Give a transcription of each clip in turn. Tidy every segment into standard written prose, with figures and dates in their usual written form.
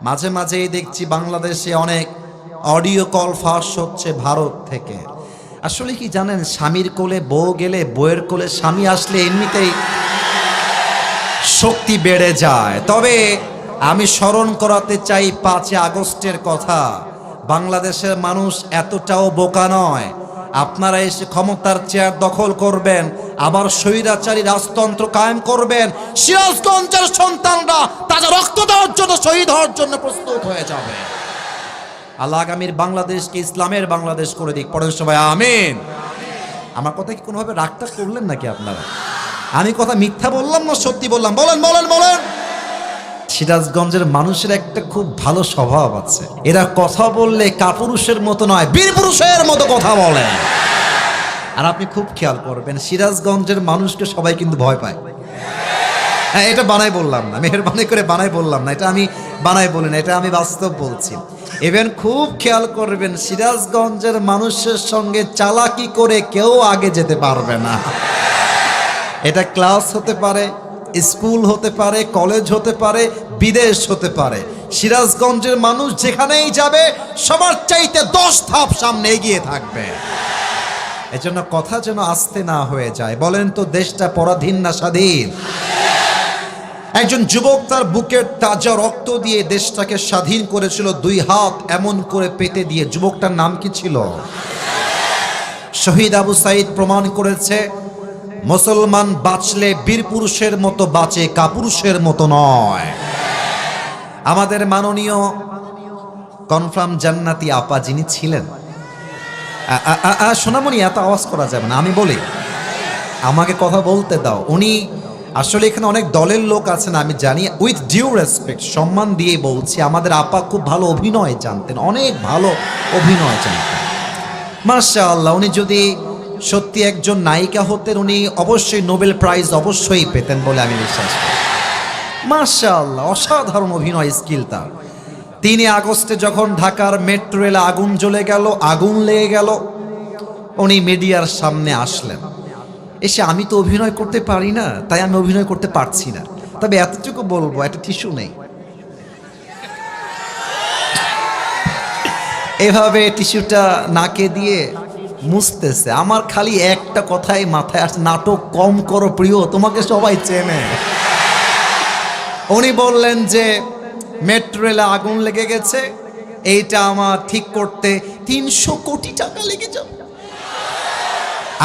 মাঝে মাঝেই দেখছি বাংলাদেশে অনেক অডিও কল ফাঁস হচ্ছে ভারত থেকে। আসলে কি জানেন, স্বামীর কোলে বউ গেলে, বউয়ের কোলে স্বামী আসলে এমনিতেই শক্তি বেড়ে যায়। তবে আমি স্মরণ করাতে চাই 5 আগস্টের কথা। বাংলাদেশের মানুষ এতটাও বোকা নয়। আপনারা এসে ক্ষমতার চেয়ার দখল করবেন, আবার স্বৈরাচারী রাজতন্ত্র কায়েম করবেন, সিরাজগঞ্জের সন্তানরা তাদের রক্ত দেওয়ার জন্য, শহীদ হওয়ার জন্য প্রস্তুত হয়ে যাবে। আল্লাহ আগামীর বাংলাদেশকে ইসলামের বাংলাদেশ করে দিক। পড়েন সবাই আমিন। আমার কথা কি কোনোভাবে রাগটা করলেন নাকি আপনারা? আমি কথা মিথ্যা বললাম না সত্যি বললাম? বলেন বলেন বলেন। সিরাজগঞ্জের মানুষের একটা খুব ভালো স্বভাব আছে, এরা কথা বললে কাপুরুষের মতো নয়, বীর পুরুষের মতো কথা বলে। আর আপনি খুব খেয়াল করবেন, সিরাজগঞ্জের মানুষকে সবাই কিন্তু ভয় পায়। হ্যাঁ, এটা বানাই বললাম না, মেহেরবানি করে বানাই বললাম না, এটা আমি বানাই বলি না, এটা আমি বাস্তব বলছি। ইভেন খুব খেয়াল করবেন, সিরাজগঞ্জের মানুষের সঙ্গে চালাকি করে কেউ আগে যেতে পারবে না। এটা ক্লাস হতে পারে, স্কুল হতে পারে, কলেজ হতে পারে, বিদেশ হতে পারে, সিরাজগঞ্জের মানুষ যেখানেই যাবে সবার চাইতে 10 ধাপ সামনে এগিয়ে থাকবে। এজন্য কথা যেন আস্তে না হয়ে যায়। বলেন তো, দেশটা পরাধীন না স্বাধীন? একজন যুবক তার বুকের তাজা রক্ত দিয়ে দেশটাকে স্বাধীন করেছিল, 2 হাত এমন করে পেতে দিয়ে। যুবকটার নাম কি ছিল? শহীদ আবু সাইদ প্রমাণ করেছে, মুসলমান বাঁচলে বীর পুরুষের মতো বাঁচে, কাপুরুষের মতো নয়। আমাদের মাননীয় কনফার্ম জান্নাতি আপা যিনি ছিলেন, সোনামণি এত আওয়াজ করা যাবে না, আমি বলি, আমাকে কথা বলতে দাও। উনি আসলে এখানে অনেক দলের লোক আছেন আমি জানি, উইথ ডিউ রেসপেক্ট, সম্মান দিয়ে বলছি, আমাদের আপা খুব ভালো অভিনয় জানতেন, অনেক ভালো অভিনয় জানতেন। মাশাআল্লাহ, উনি যদি সত্যি একজন নায়িকা হতেন, উনি অবশ্যই নোবেল প্রাইজ অবশ্যই পেতেন বলে আমি বিশ্বাস করি। মাশাআল্লাহ, অসাধারণ অভিনয় স্কিল তার। 3 আগস্টে যখন ঢাকার মেট্রো রেলে আগুন জ্বলে গেল, আগুন লেগে গেল, উনি মিডিয়ার সামনে আসলেন। এসে, আমি তো অভিনয় করতে পারি না, তাই আমি অভিনয় করতে পারছি না, তবে এতটুকু বলবো, একটা টিস্যু নেই। এভাবে টিস্যুটা নাকে দিয়ে মুছতেছে। আমার খালি একটা কথাই মাথায় আসছে, নাটক কম করো প্রিয়, তোমাকে সবাই চেনে। উনি বললেন যে মেট্রো রেলে আগুন লেগে গেছে, এইটা আমার ঠিক করতে 300 কোটি টাকা লেগে যাবে।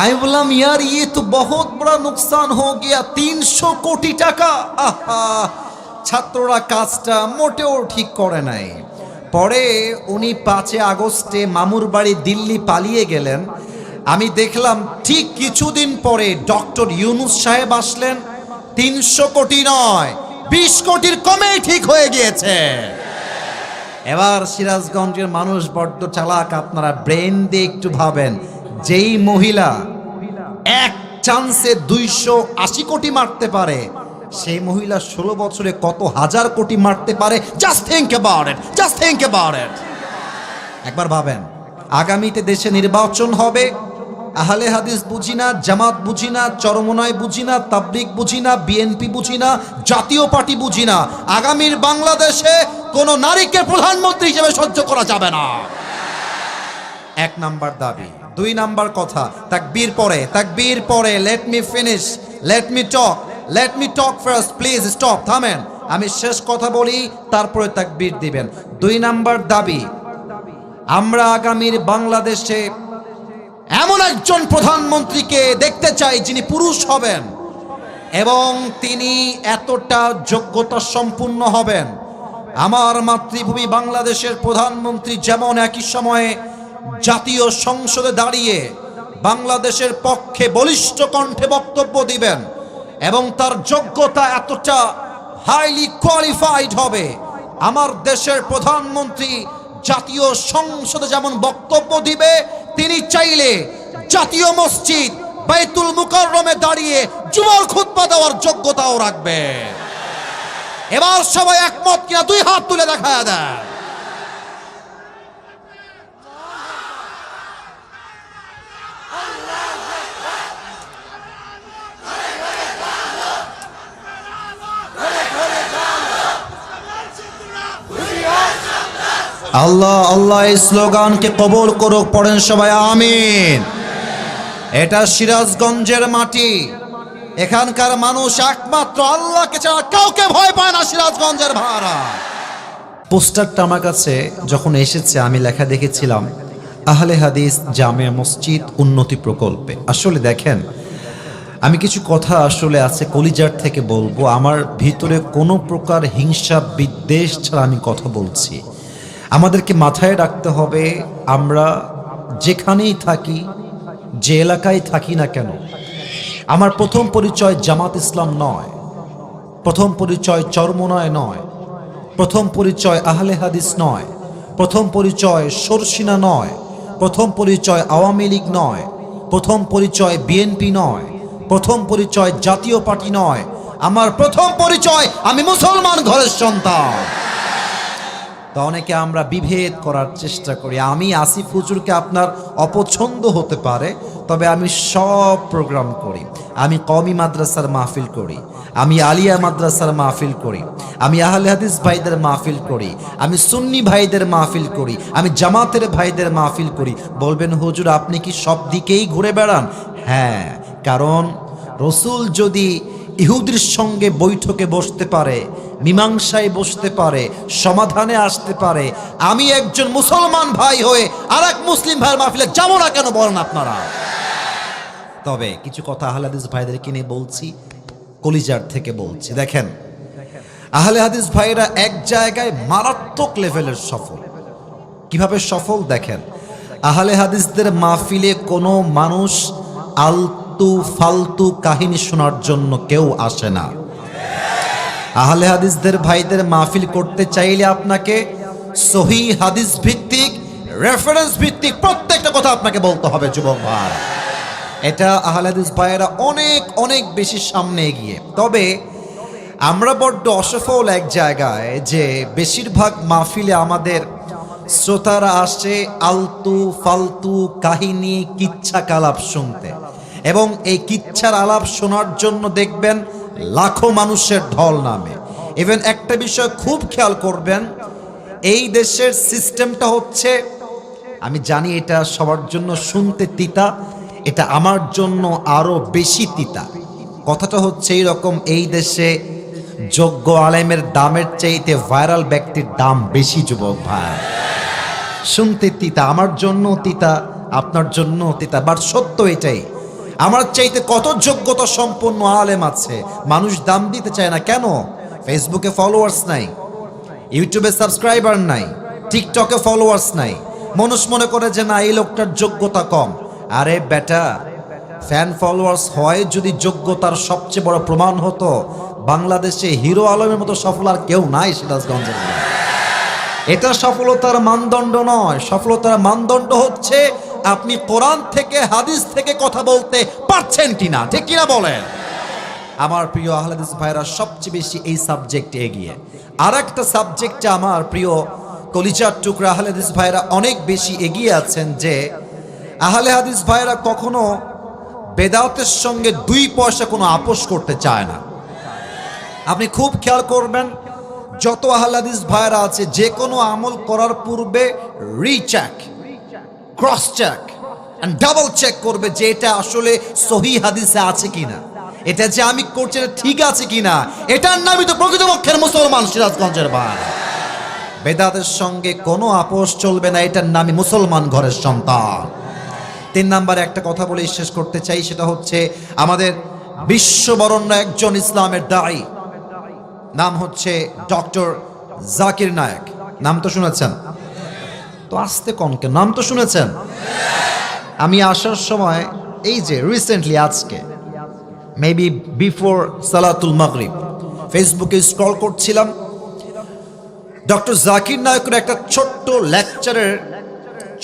আমি বললাম, ইয়ার ये तो बहुत बड़ा नुकसान हो गया, 300 কোটি টাকা। আহা, ছাত্ররা কাজটা মোটেও ঠিক করে নাই। পরে উনি 5 আগস্টে মামুর বাড়ি দিল্লি পালিয়ে গেলেন। আমি দেখলাম ঠিক কিছুদিন পরে ডক্টর ইউনুস সাহেব আসলেন, 300 কোটি নয়, 20 কোটির কমে ঠিক হয়ে গিয়েছে। এবার সিরাজগঞ্জের মানুষ বড্ড চালাক, আপনারা ব্রেন দিয়ে একটু ভাবেন। যেই মহিলা এক চান্সে 280 কোটি মারতে পারে, সেই মহিলা 16 বছরে কত হাজার কোটি মারতে পারে? Just think about it, just think about it. একবার ভাবেন, আগামীতে দেশে নির্বাচন হবে, আহলে হাদিস বুঝি না, জামাত বুঝি না, চরমনায় বুঝি না, তাবলিগ বুঝি না, বিএনপি বুঝি না, জাতীয় পার্টি বুঝি না, আগামীর বাংলাদেশে কোন নারীকে প্রধানমন্ত্রী হিসেবে সহ্য করা যাবে না। 1 নাম্বার দাবি। 2 নাম্বার কথা, তাকবীর পরে, তাকবীর পরে, let me finish, let me talk first, please stop, থামেন, আমি শেষ কথা বলি, তারপরে তাকবীর দিবেন। 2 নাম্বার দাবি, আমরা আগামীর বাংলাদেশে এমন একজন প্রধানমন্ত্রীকে দেখতে চাই যিনি পুরুষ হবেন এবং তিনি এতটা যোগ্যতা সম্পূর্ণ হবেন। আমার মাতৃভূমি বাংলাদেশের প্রধানমন্ত্রী যেমন একই সময়ে জাতীয় সংসদে দাঁড়িয়ে বাংলাদেশের পক্ষে বলিষ্ঠ কণ্ঠে বক্তব্য দিবেন এবং তার যোগ্যতা এতটা হাইলি কোয়ালিফাইড হবে, আমার দেশের প্রধানমন্ত্রী জাতীয় সংসদে যেমন বক্তব্য দিবে, তিনি চাইলে জাতীয় মসজিদ বাইতুল মুকাররমে দাঁড়িয়ে জুমার খুতবা দেওয়ার যোগ্যতাও রাখবে। এবার সবাই একমত কিনা 2 হাত তুলে দেখা দেয়। আল্লাহ আল্লাহ এই স্লোগানকে কবুল করুক, পড়েন সবাই আমিন। এটা সিরাজগঞ্জের মাটি, এখানকার মানুষ একমাত্র আল্লাহকে ছাড়া কাউকে ভয় পায় না। সিরাজগঞ্জের ভাড়া পোস্টারটা আমার কাছে যখন এসেছে আমি লেখা দেখেছিলাম আহলে হাদিস জামে মসজিদ উন্নতি প্রকল্পে। আসলে দেখেন, আমি কিছু কথা আসলে আছে কলিজার থেকে বলবো। আমার ভিতরে কোনো প্রকার হিংসা বিদ্বেষ ছাড়া আমি কথা বলছি। আমাদেরকে মাথায় রাখতে হবে, আমরা যেখানেই থাকি, যে এলাকায় থাকি না কেন, আমার প্রথম পরিচয় জামাত ইসলাম নয়, প্রথম পরিচয় চরমোনায় নয়, প্রথম পরিচয় আহলে হাদিস নয়, প্রথম পরিচয় সরসিনা নয়, প্রথম পরিচয় আওয়ামী লীগ নয়, প্রথম পরিচয় বিএনপি নয়, প্রথম পরিচয় জাতীয় পার্টি নয়। আমার প্রথম পরিচয় আমি মুসলমান ঘরের সন্তান। তো অনেকে আমরা বিভেদ করার চেষ্টা করি। আমি আসিফ হুজুরকে আপনার অপছন্দ হতে পারে, তবে আমি সব প্রোগ্রাম করি। আমি কওমি মাদ্রাসার মাহফিল করি, আমি আলিয়া মাদ্রাসার মাহফিল করি, আমি আহলে হাদিস ভাইদের মাহফিল করি, আমি সুন্নি ভাইদের মাহফিল করি, আমি জামাতের ভাইদের মাহফিল করি। বলবেন হুজুর আপনি কি সব দিকেই ঘুরে বেড়ান? হ্যাঁ, কারণ রসুল যদি ইহুদির সঙ্গে বৈঠকে বসতে পারে, মীমাংসায় বসতে পারে, সমাধানে আসতে পারে, আমি একজন মুসলমান ভাই হয়ে আর এক মুসলিম ভাইয়ের মাহফিলে যাবো না কেন বলেন আপনারা? তবে কিছু কথা আহলে হাদিস ভাইদেরকে নিয়ে বলছি, কলিজার থেকে বলছি। দেখেন, আহলে হাদিস ভাইরা এক জায়গায় মারাত্মক লেভেলের সফল। কিভাবে সফল দেখেন, আহলে হাদিসদের মাহফিলে কোনো মানুষ আলতু ফালতু কাহিনী শোনার জন্য কেউ আসে না। আহলে হাদিসদের ভাইদের মাহফিল করতে চাইলে আপনাকে সহিহ হাদিস ভিত্তিক, রেফারেন্স ভিত্তিক প্রত্যেকটা কথা আপনাকে বলতে হবে যুবক ভাই। এটা আহলে হাদিস ভাইয়েরা অনেক অনেক বেশি সামনে এগিয়ে। তবে আমরা বড্ড অসফল এক জায়গায়, যে বেশিরভাগ মাহফিলে আমাদের শ্রোতারা আসে আলতু ফালতু কাহিনী, কিচ্ছা কালাপ শুনতে, এবং এই কিচ্ছার আলাপ শোনার জন্য দেখবেন লাখো মানুষের ঢল নামে। ইভেন একটা বিষয় খুব খেয়াল করবেন, এই দেশের সিস্টেমটা হচ্ছে, আমি জানি এটা সবার জন্য শুনতে তিতা, এটা আমার জন্য আরো বেশি তিতা। কথাটা হচ্ছে এইরকম, এই দেশে যোগ্য আলেমের দামের চাইতে ভাইরাল ব্যক্তির দাম বেশি যুবক ভাই। শুনতে তিতা, আমার জন্য তিতা, আপনার জন্য তিতা, বাট সত্য এটাই। আমার চাইতে কত যোগ্যতা সম্পন্ন আলেম আছে, মানুষ দাম দিতে চায় না কেন? ফেসবুকে ফলোয়ার্স নাই, ইউটিউবে সাবস্ক্রাইবার নাই, টিকটকে ফলোয়ার্স নাই। মানুষ মনে করে যে না, এই লোকটার যোগ্যতা কম। আরে বেটা, ফ্যান ফলোয়ার্স হয় যদি যোগ্যতার সবচেয়ে বড় প্রমাণ হতো, বাংলাদেশে হিরো আলমের মতো সফল আর কেউ নাই সিরাজগঞ্জে। এটা সফলতার মানদণ্ড নয়। সফলতার মানদণ্ড হচ্ছে আপনি কোরআন থেকে হাদিস থেকে কথা বলতে পারছেন কিনা, ঠিক কিনা বলেন? আমার প্রিয় আহলে হাদিস ভাইরা সবচেয়ে বেশি এই সাবজেক্টে এগিয়ে। আর একটা সাবজেক্টে আমার প্রিয় কলিজার টুকরা আহলে হাদিস ভাইরা অনেক বেশি এগিয়ে আছেন, যে আহলে হাদিস ভাইরা কখনো বেদাতের সঙ্গে 2 পয়সা কোনো আপোষ করতে চায় না। আপনি খুব খেয়াল করবেন, যত আহলে হাদিস ভাইরা আছে যে কোনো আমল করার পূর্বে recheck, cross check and double check করবে যে এটা আসলে সহিহ হাদিসে আছে কিনা, এটা যে আমি করছি এটা ঠিক আছে কিনা। এটার নামই তো প্রকৃতপক্ষের মুসলমান সিরাজগঞ্জের ভাই। বেদাতের সঙ্গে কোনো আপোষ চলবে না, এটার নামই মুসলমান ঘরের সন্তান। 3 নম্বরে একটা কথা বলে শেষ করতে চাই, সেটা হচ্ছে আমাদের বিশ্ববরণ্য একজন ইসলামের দায়ী, নাম হচ্ছে ডক্টর জাকির নায়েক। নাম তো শুনেছেন? তো আসতে কনকে, নাম তো শুনেছেন? আমি আসার সময় এই যে রিসেন্টলি আজকে মেবি বিফোর সালাতুল মাগরিব ফেসবুকে স্ক্রল করছিলাম, ডক্টর জাকির নায়েকের একটা ছোট্ট লেকচারের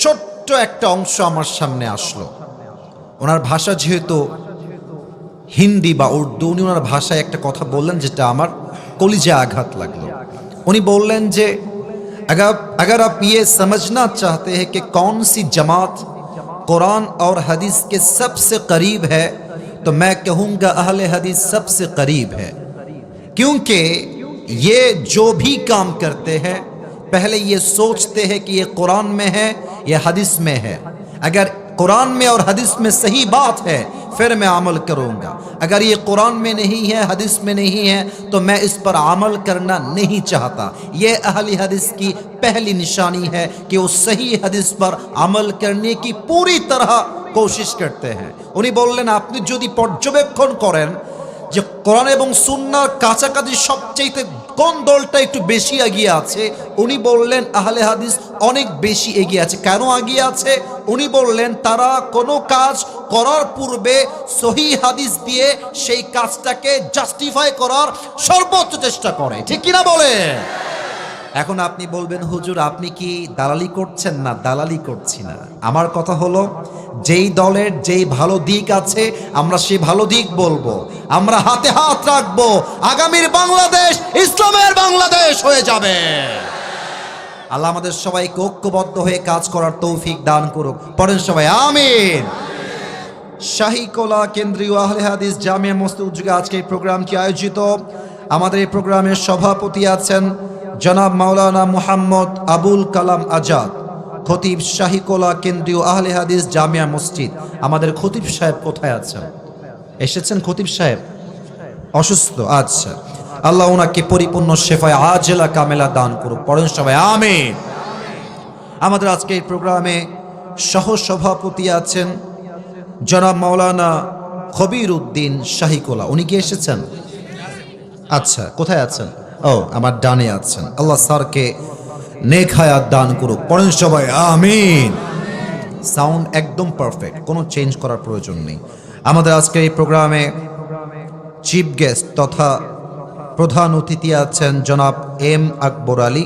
ছোট্ট একটা অংশ আমার সামনে আসলো। ওনার ভাষা যেহেতু হিন্দি বা উর্দু, উনি ওনার ভাষায় একটা কথা বললেন যেটা আমার কলিজা আঘাত লাগলো। উনি বললেন যে अगर आप ये समझना चाहते हैं कि कौन सी जमात कुरान और हदीस के सबसे करीब है, तो मैं कहूँगा अहले हदीस सबसे करीब है, क्योंकि ये जो भी काम करते हैं पहले ये सोचते हैं कि ये कुरान में है ये हदीस में है। अगर कुरान में और हदीस में सही बात है फिर मैं अमल करूँगा, अगर ये कुरान में नहीं है हदीस में नहीं है तो मैं इस पर अमल करना नहीं चाहता। ये अहली हदीस की पहली निशानी है कि वो सही हदीस पर अमल करने की पूरी तरह कोशिश करते हैं। उन्हीं बोललेन आपनी यदि पर्यवेक्षण करें যে কোরআন এবং সুন্নাহর কাছাকাছি সবচেয়ে কোন দলটা একটু বেশি এগিয়ে আছে, উনি বললেন আহলে হাদিস অনেক বেশি এগিয়ে আছে। কেন এগিয়ে আছে? উনি বললেন তারা কোনো কাজ করার পূর্বে সহিহ হাদিস দিয়ে সেই কাজটাকে জাস্টিফাই করার সর্বোচ্চ চেষ্টা করে। ঠিক কিনা বলে? এখন আপনি বলবেন হুজুর আপনি কি দালালি করছেন? না, দালালি করছি না। আমার কথা হলো যেই দলের যেই ভালো দিক আছে আমরা সেই ভালো দিক বলবো, আমরা হাতে হাত রাখবো, আগামীর বাংলাদেশ ইসলামের বাংলাদেশ হয়ে যাবে। আল্লাহ আমাদের সবাইকে ঐক্যবদ্ধ হয়ে কাজ করার তৌফিক দান করুক। পড়েন সবাই আমিন। শাহীকোলা কেন্দ্রীয় আহলে হাদিস জামিয়া মসজিদ উদ্যোগে আজকে এই প্রোগ্রামটি আয়োজিত। আমাদের এই প্রোগ্রামের সভাপতি আছেন জনাব মাওলানা মুহাম্মদ আবুল কালাম আজাদ, খতিব শাহীকোলা কেন্দ্রীয় আহলে হাদিস জামিয়া মসজিদ। আমাদের খতিব সাহেব কোথায় আছেন? এসেছেন খতিব সাহেব? অসুস্থ? আচ্ছা, আল্লাহ ওনাকে পরিপূর্ণ শেফায়ে আজেলা কামেলা দান করুক। পড়েন সবাই আমিন। আমাদের আজকে এই প্রোগ্রামে সহ সভাপতি আছেন জনাব মাওলানা খবির উদ্দিন শাহীকোলা। উনি কি এসেছেন? আচ্ছা, কোথায় আছেন? ও আমার ডানে আছেন। আল্লাহ স্যারকে নেক হায়াত দান করুক। পড়েন সবাই আমিন। সাউন্ড একদম পারফেক্ট, কোনো চেঞ্জ করার প্রয়োজন নেই। আমাদের আজকে এই প্রোগ্রামে চিফ গেস্ট তথা প্রধান অতিথি আছেন জনাব এম আকবর আলী,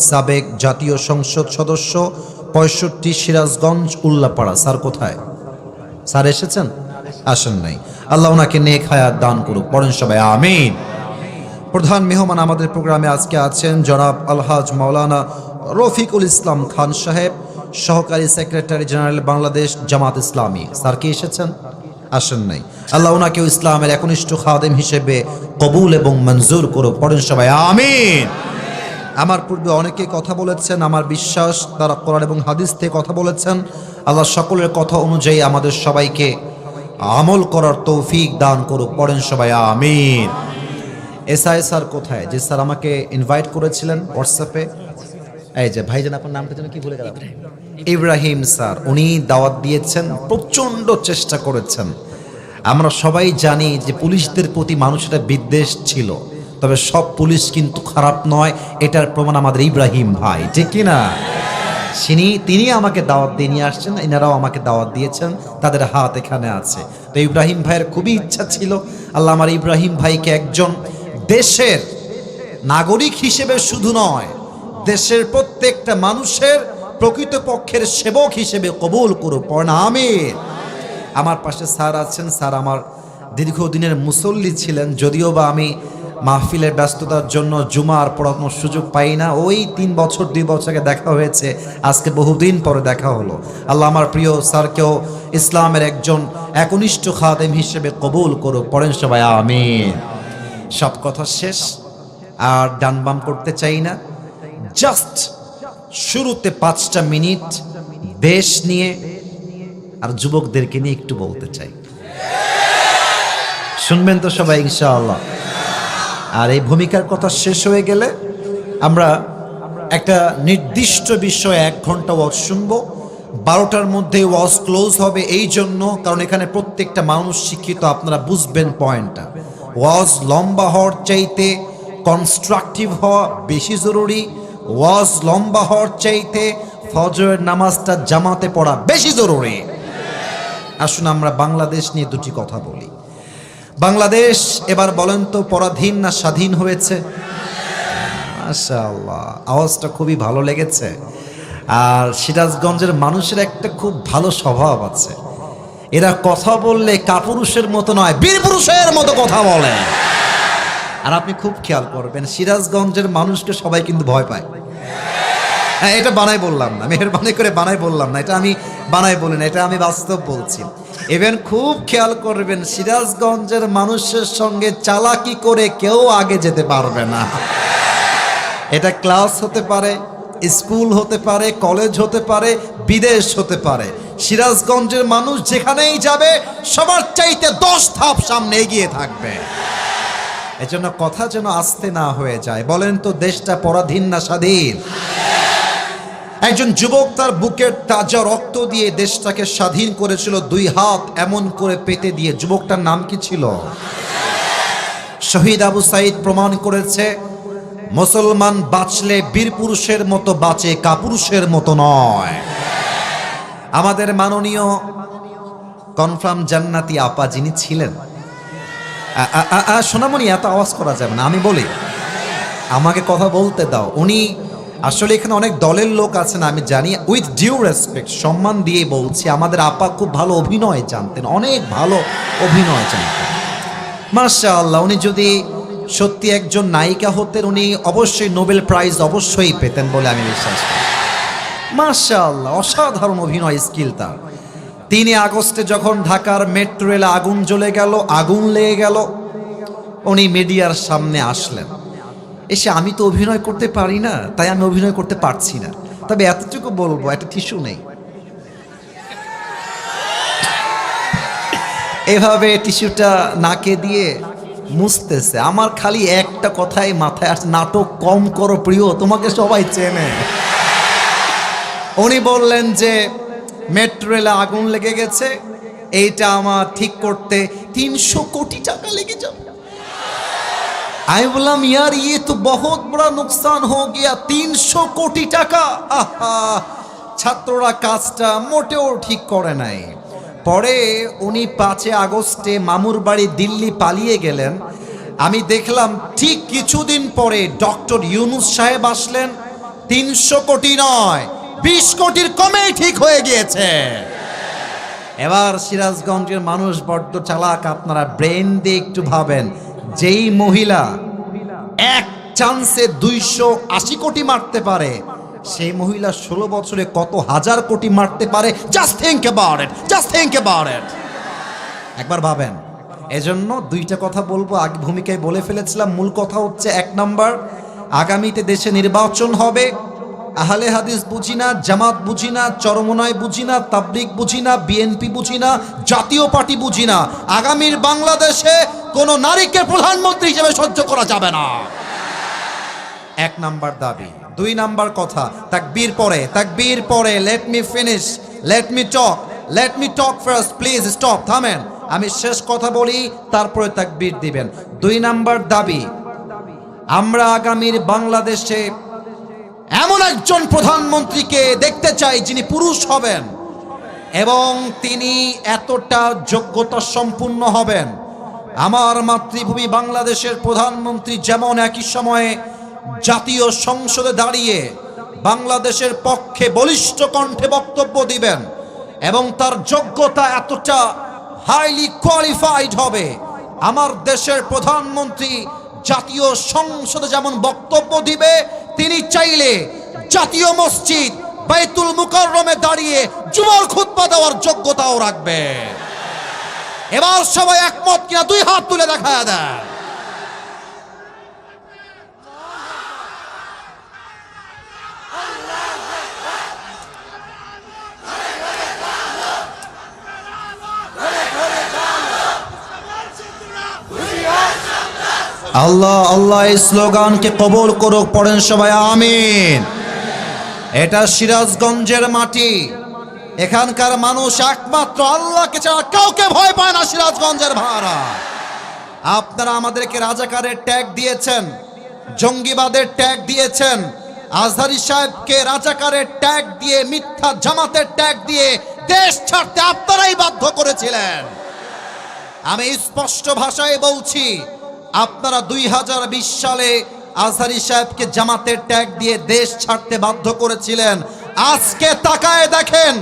সাবেক জাতীয় সংসদ সদস্য, 65 সিরাজগঞ্জ উল্লাপাড়া। স্যার কোথায়? স্যার এসেছেন? আসেন নাই। আল্লাহ ওনাকে নেক হায়াত দান করুক। পড়েন সবাই আমিন। প্রধান মেহমান আমাদের প্রোগ্রামে আজকে আছেন জনাব আলহাজ মাওলানা রফিকুল ইসলাম খান সাহেব, সহকারী secretary general Bangladesh Jamaat Islami. Sir কি এসেছেন? আসেন নাই। আল্লাহ ওনাকেও ইসলামের একনিষ্ঠ খাদেম হিসেবে কবুল এবং মঞ্জুর করুক। পড়েন সবাই আমিন। আমার পূর্বে অনেকে কথা বলেছেন, আমার বিশ্বাস তারা কোরআন এবং হাদিস থেকে কথা বলেছেন। আল্লাহ সকলের কথা অনুযায়ী আমাদের সবাইকে আমল করার তৌফিক দান করুক। পড়েন সবাই আমিন। এসআই স্যার কোথায়? যে স্যার আমাকে ইনভাইট করেছিলেন হোয়াটসঅ্যাপে, এই যে ভাইজান আপনার নামটা যেন কি ভুলে গেলাম, ইব্রাহিম স্যার, উনি দাওয়াত দিয়েছেন, প্রচণ্ড চেষ্টা করেছেন। আমরা সবাই জানি যে পুলিশদের প্রতি মানুষের বিদ্বেষ ছিল, তবে সব পুলিশ কিন্তু খারাপ নয়, এটার প্রমাণ আমাদের ইব্রাহিম ভাই। ঠিক কিনা? তিনি আমাকে দাওয়াত দিয়ে নিয়ে আসছেন, এনারাও আমাকে দাওয়াত দিয়েছেন, তাদের হাত এখানে আছে। তো ইব্রাহিম ভাইয়ের খুবই ইচ্ছা ছিল আল্লাহ আমার ইব্রাহিম ভাইকে একজন দেশের নাগরিক হিসেবে শুধু নয়, দেশের প্রত্যেকটা মানুষের প্রকৃতপক্ষের সেবক হিসেবে কবুল করুক। পড়েন আমিন। আমার পাশে স্যার আছেন, স্যার আমার দীর্ঘদিনের মুসল্লি ছিলেন, যদিও বা আমি মাহফিলের ব্যস্ততার জন্য জুমার পড়ানোর সুযোগ পাই না। ওই 3 বছর 2 বছর আগে দেখা হয়েছে, আজকে বহুদিন পরে দেখা হলো। আল্লাহ আমার প্রিয় স্যারকেও ইসলামের একজন একনিষ্ঠ খাদেম হিসেবে কবুল করুক। পড়েন সবাই আমিন। সব কথা শেষ, আর ডান বাম করতে চাই না। জাস্ট শুরুতে 5টা মিনিট দেশ নিয়ে আর যুবকদেরকে নিয়ে একটু বলতে চাই। শুনবেন তো সবাই ইনশাআল্লাহ? আর এই ভূমিকার কথা শেষ হয়ে গেলে আমরা একটা নির্দিষ্ট বিষয়ে 1 ঘন্টা ওয়াজ শুনবো। 12টার মধ্যে ওয়াজ ক্লোজ হবে, এই জন্য কারণ এখানে প্রত্যেকটা মানুষ শিক্ষিত, আপনারা বুঝবেন পয়েন্টটা। ওয়াজ লম্বা হওয়ার চাইতে কনস্ট্রাকটিভ হওয়া বেশি জরুরি। ওয়াজ লম্বা হওয়ার চাইতে ফজরের নামাজটা জামাতে পড়া বেশি জরুরি। আসুন আমরা বাংলাদেশ নিয়ে দুটি কথা বলি। বাংলাদেশ এবার বলেন তো পরাধীন না স্বাধীন হয়েছে? মাশাআল্লাহ, আওয়াজটা খুবই ভালো লেগেছে। আর সিরাজগঞ্জের মানুষের একটা খুব ভালো স্বভাব আছে, এরা কথা বললে কাপুরুষের মতো নয়, বীর পুরুষের মতো কথা বলে। আর আপনি খুব খেয়াল করবেন সিরাজগঞ্জের মানুষকে সবাই কিন্তু ভয় পায়। হ্যাঁ, এটা বানাই বললাম না, মেহেরবানি করে বানাই বললাম না, এটা আমি বানাই বলি না, এটা আমি বাস্তব বলছি। ইভেন খুব খেয়াল করবেন সিরাজগঞ্জের মানুষের সঙ্গে চালাকি করে কেউ আগে যেতে পারবে না। এটা ক্লাস হতে পারে, স্কুল হতে পারে, কলেজ হতে পারে, বিদেশ হতে পারে, সিরাজগঞ্জের মানুষ যেখানেই যাবে সবার চাইতে 10 ধাপ সামনে এগিয়ে থাকবে। এজন্য কথা যেন আস্তে না হয়ে যায়। বলেন তো, দেশটা পরাধীন না স্বাধীন? একজন যুবক তার বুকের তাজা রক্ত দিয়ে দেশটাকে স্বাধীন করেছিল, 2 হাত এমন করে পেতে দিয়ে। যুবকটার নাম কি ছিল? শহীদ আবু সাইদ প্রমাণ করেছে, মুসলমান বাঁচলে বীর পুরুষের মতো বাঁচে, কাপুরুষের মতো নয়। আমাদের মাননীয় কনফার্ম জান্নাতি আপা যিনি ছিলেন, সোনামণি এত আওয়াজ করা যাবে না, আমি বলি, আমাকে কথা বলতে দাও। উনি আসলে এখানে অনেক দলের লোক আছেন আমি জানি, উইথ ডিউ রেসপেক্ট, সম্মান দিয়ে বলছি, আমাদের আপা খুব ভালো অভিনয় জানতেন, অনেক ভালো অভিনয় জানতেন। মাশাআল্লাহ, উনি যদি সত্যি একজন নায়িকা হতেন, উনি অবশ্যই নোবেল প্রাইজ অবশ্যই পেতেন বলে আমি বিশ্বাস করি। মাশাআল্লাহ, অসাধারণ অভিনয় স্কিল তার। 3 আগস্টে যখন ঢাকার মেট্রো রেলে আগুন জ্বলে গেল, আগুন লেগে গেল, উনি মিডিয়ার সামনে আসলেন, এসে আমি তো অভিনয় করতে পারি না, তাই আমি অভিনয় করতে পারছি না, তবে এতটুকু বলবো, একটা টিস্যু নেই। এভাবে টিস্যুটা নাকে দিয়ে মুছতেছে। আমার খালি একটা কথাই মাথায় আসে, নাটক কম করো প্রিয়, তোমাকে সবাই চেনে। উনি বললেন যে মেট্রো রেলে আগুন লেগে গেছে, এইটা আমার ঠিক করতে 300 কোটি টাকা লেগে যাবে। আমি বললাম, ইয়ার ये तो बहुत बड़ा नुकसान हो गया, 300 কোটি টাকা। আহা, ছাত্ররা কাজটা মোটেও ঠিক করে নাই। পরে উনি 5 আগস্টে মামুর বাড়ি দিল্লি পালিয়ে গেলেন। আমি দেখলাম ঠিক কিছুদিন পরে ডক্টর ইউনুস সাহেব আসলেন, 300 কোটি নয় 20 কোটির কমেই ঠিক হয়ে গিয়েছে। এবার সিরাজগঞ্জের মানুষ বড্ড চালাক, আপনারা ব্রেন দিয়ে একটু ভাবেন, যেই মহিলা এক চান্সে 280 কোটি মারতে পারে, সেই মহিলা 16 বছরে কত হাজার কোটি মারতে পারে? Just think about it, just think about it, একবার ভাবেন। এজন্য 2টা কথা বলবো, আগে ভূমিকায় বলে ফেলেছিলাম। মূল কথা হচ্ছে, 1 নাম্বার, আগামীতে দেশে নির্বাচন হবে, আহলে হাদিস বুঝি না, জামাত বুঝি না, চরমনায় বুঝি না, তাবলিগ বুঝি না, বিএনপি বুঝি না, জাতীয় পার্টি বুঝি না, আগামীর বাংলাদেশে কোন নারীকে প্রধানমন্ত্রী হিসেবে সহ্য করা যাবে না। 1 নাম্বার দাবি। 2 নাম্বার কথা, তাকবীর পরে, তাকবীর পরে, let me finish, let me talk first, please stop, থামেন, আমি শেষ কথা বলি, তারপরে তাকবীর দিবেন। 2 নাম্বার দাবি, আমরা আগামীর বাংলাদেশে এমন একজন প্রধানমন্ত্রীকে দেখতে চাই যিনি পুরুষ হবেন এবং তিনি এতটা যোগ্যতা সম্পূর্ণ হবেন। আমার মাতৃভূমি বাংলাদেশের প্রধানমন্ত্রী যেমন একই সময়ে জাতীয় সংসদে দাঁড়িয়ে বাংলাদেশের পক্ষে বলিষ্ঠ কণ্ঠে বক্তব্য দিবেন এবং তার যোগ্যতা এতটা হাইলি কোয়ালিফাইড হবে, আমার দেশের প্রধানমন্ত্রী জাতীয় সংসদে যেমন বক্তব্য দিবে, তিনি চাইলে জাতীয় মসজিদ বাইতুল মুকাররমে দাঁড়িয়ে জুমার খুতবা দেওয়ার যোগ্যতাও রাখবে। এবার সবাই একমত কিনা 2 হাত তুলে দেখা দেয়। আল্লাহ আল্লাহ এই স্লোগানকে কবুল করুক, পড়েন সবাই আমিন। এটা সিরাজগঞ্জের মাটি, এখানকার মানুষ একমাত্র আল্লাহকে ছাড়া কাউকে ভয় পায় না। সিরাজগঞ্জের ভাড়া, আপনারা আমাদেরকে রাজাকারের ট্যাগ দিয়েছেন, জঙ্গিবাদের ট্যাগ দিয়েছেন, আজহারী সাহেবকে রাজাকারের ট্যাগ দিয়ে, মিথ্যা জামাতের ট্যাগ দিয়ে দেশ ছাড়তে আপনারাই বাধ্য করেছিলেন। আমি স্পষ্ট ভাষায় বলছি, আপনারা 2020 সালে আজহারী সাহেবকে জামাতের ট্যাগ দিয়ে দেশ ছাড়তে বাধ্য করেছিলেন। আজকে তাকায় দেখেন,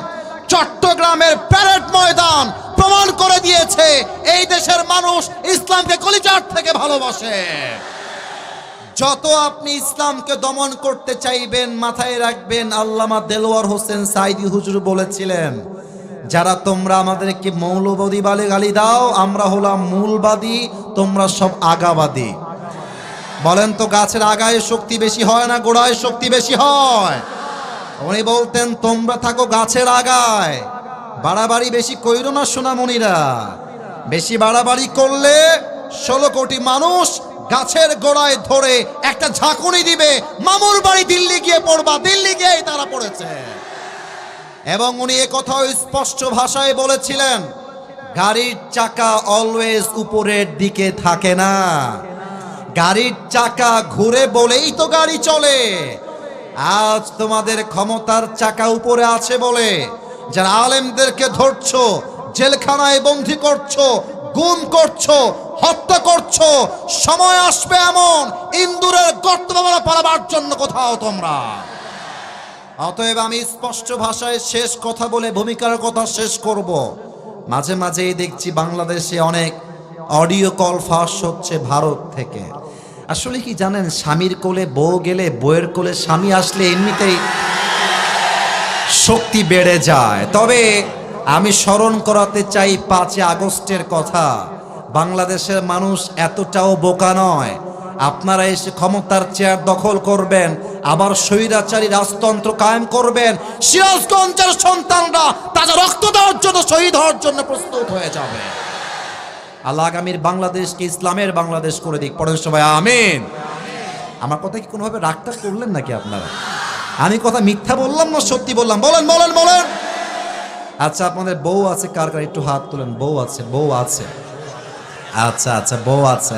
চট্টগ্রামের প্যারেড ময়দান প্রমাণ করে দিয়েছে এই দেশের মানুষ ইসলামকে কলিজার থেকে ভালোবাসে। যত আপনি ইসলামকে দমন করতে চাইবেন, মাথায় রাখবেন, আল্লামা দেলোয়ার হোসেন সাইদি হুজুর বলেছিলেন, যারা তোমরা আমাদেরকে মৌলবাদী বলে গালি দাও, আমরা হলাম মূলবাদী, তোমরা সব আগাবাদী। বলেন তো গাছের আগায় শক্তি বেশি হয় না গোড়ায় শক্তি বেশি হয়? উনি বলতেন তোমরা থাকো গাছের আগায়, বাড়াবাড়ি বেশি কইরো না সোনামণিরা। বেশি বাড়াবাড়ি করলে 16 কোটি মানুষ গাছের গোড়ায় ধরে একটা ঝাঁকুনি দিবে, মামুর বাড়ি দিল্লি গিয়ে পড়বা, দিল্লি গিয়েই তারা পড়েছে। এবং উনি এ কথাও স্পষ্ট ভাষায় বলেছিলেন, গাড়ির চাকা অলওয়েজ উপরের দিকে থাকে না, গাড়ির চাকা ঘুরে বলেই তো গাড়ি চলে। আজ তোমাদের ক্ষমতার চাকা উপরে আছে বলে যারা আলেমদেরকে ধরছো, জেলখানায় বন্দী করছো, গুম করছো, হত্যা করছো, সময় আসবে এমন ইন্দুরের গর্ত পালাবার জন্য কোথাও তোমরা। অতএব আমি স্পষ্ট ভাষায় শেষ কথা বলে ভূমিকার কথা শেষ করব। মাঝে মাঝেই দেখছি বাংলাদেশে অনেক অডিও কল ফাঁস হচ্ছে ভারত থেকে। আসলে কি জানেন, স্বামীর কোলে বউ গেলে, বউয়ের কোলে স্বামী আসলে এমনিতেই শক্তি বেড়ে যায়। তবে আমি স্মরণ করাতে চাই 5 আগস্টের কথা। বাংলাদেশের মানুষ এতটাও বোকা নয়। আপনারা এসে ক্ষমতার চেয়ার দখল করবেন, আবার স্বৈরাচারী রাজতন্ত্র কায়েম করবেন, সিরাজগঞ্জের সন্তানরা তাজা রক্ত দেওয়ার জন্য, শহীদ হওয়ার জন্য প্রস্তুত হয়ে যাবে। আল্লাহ আগামীর বাংলাদেশকে ইসলামের বাংলাদেশ করে দিক। পড়েন সবাই আমিন। আমার কথা কি কোনোভাবে রাগটা করলেন নাকি আপনারা? আমি কথা মিথ্যা বললাম না সত্যি বললাম? বলেন বলেন বলেন। আচ্ছা, আপনাদের বউ আছে কার কার? একটু হাত তুলেন। বউ আছে? বউ আছে? আচ্ছা আচ্ছা, বউ আছে।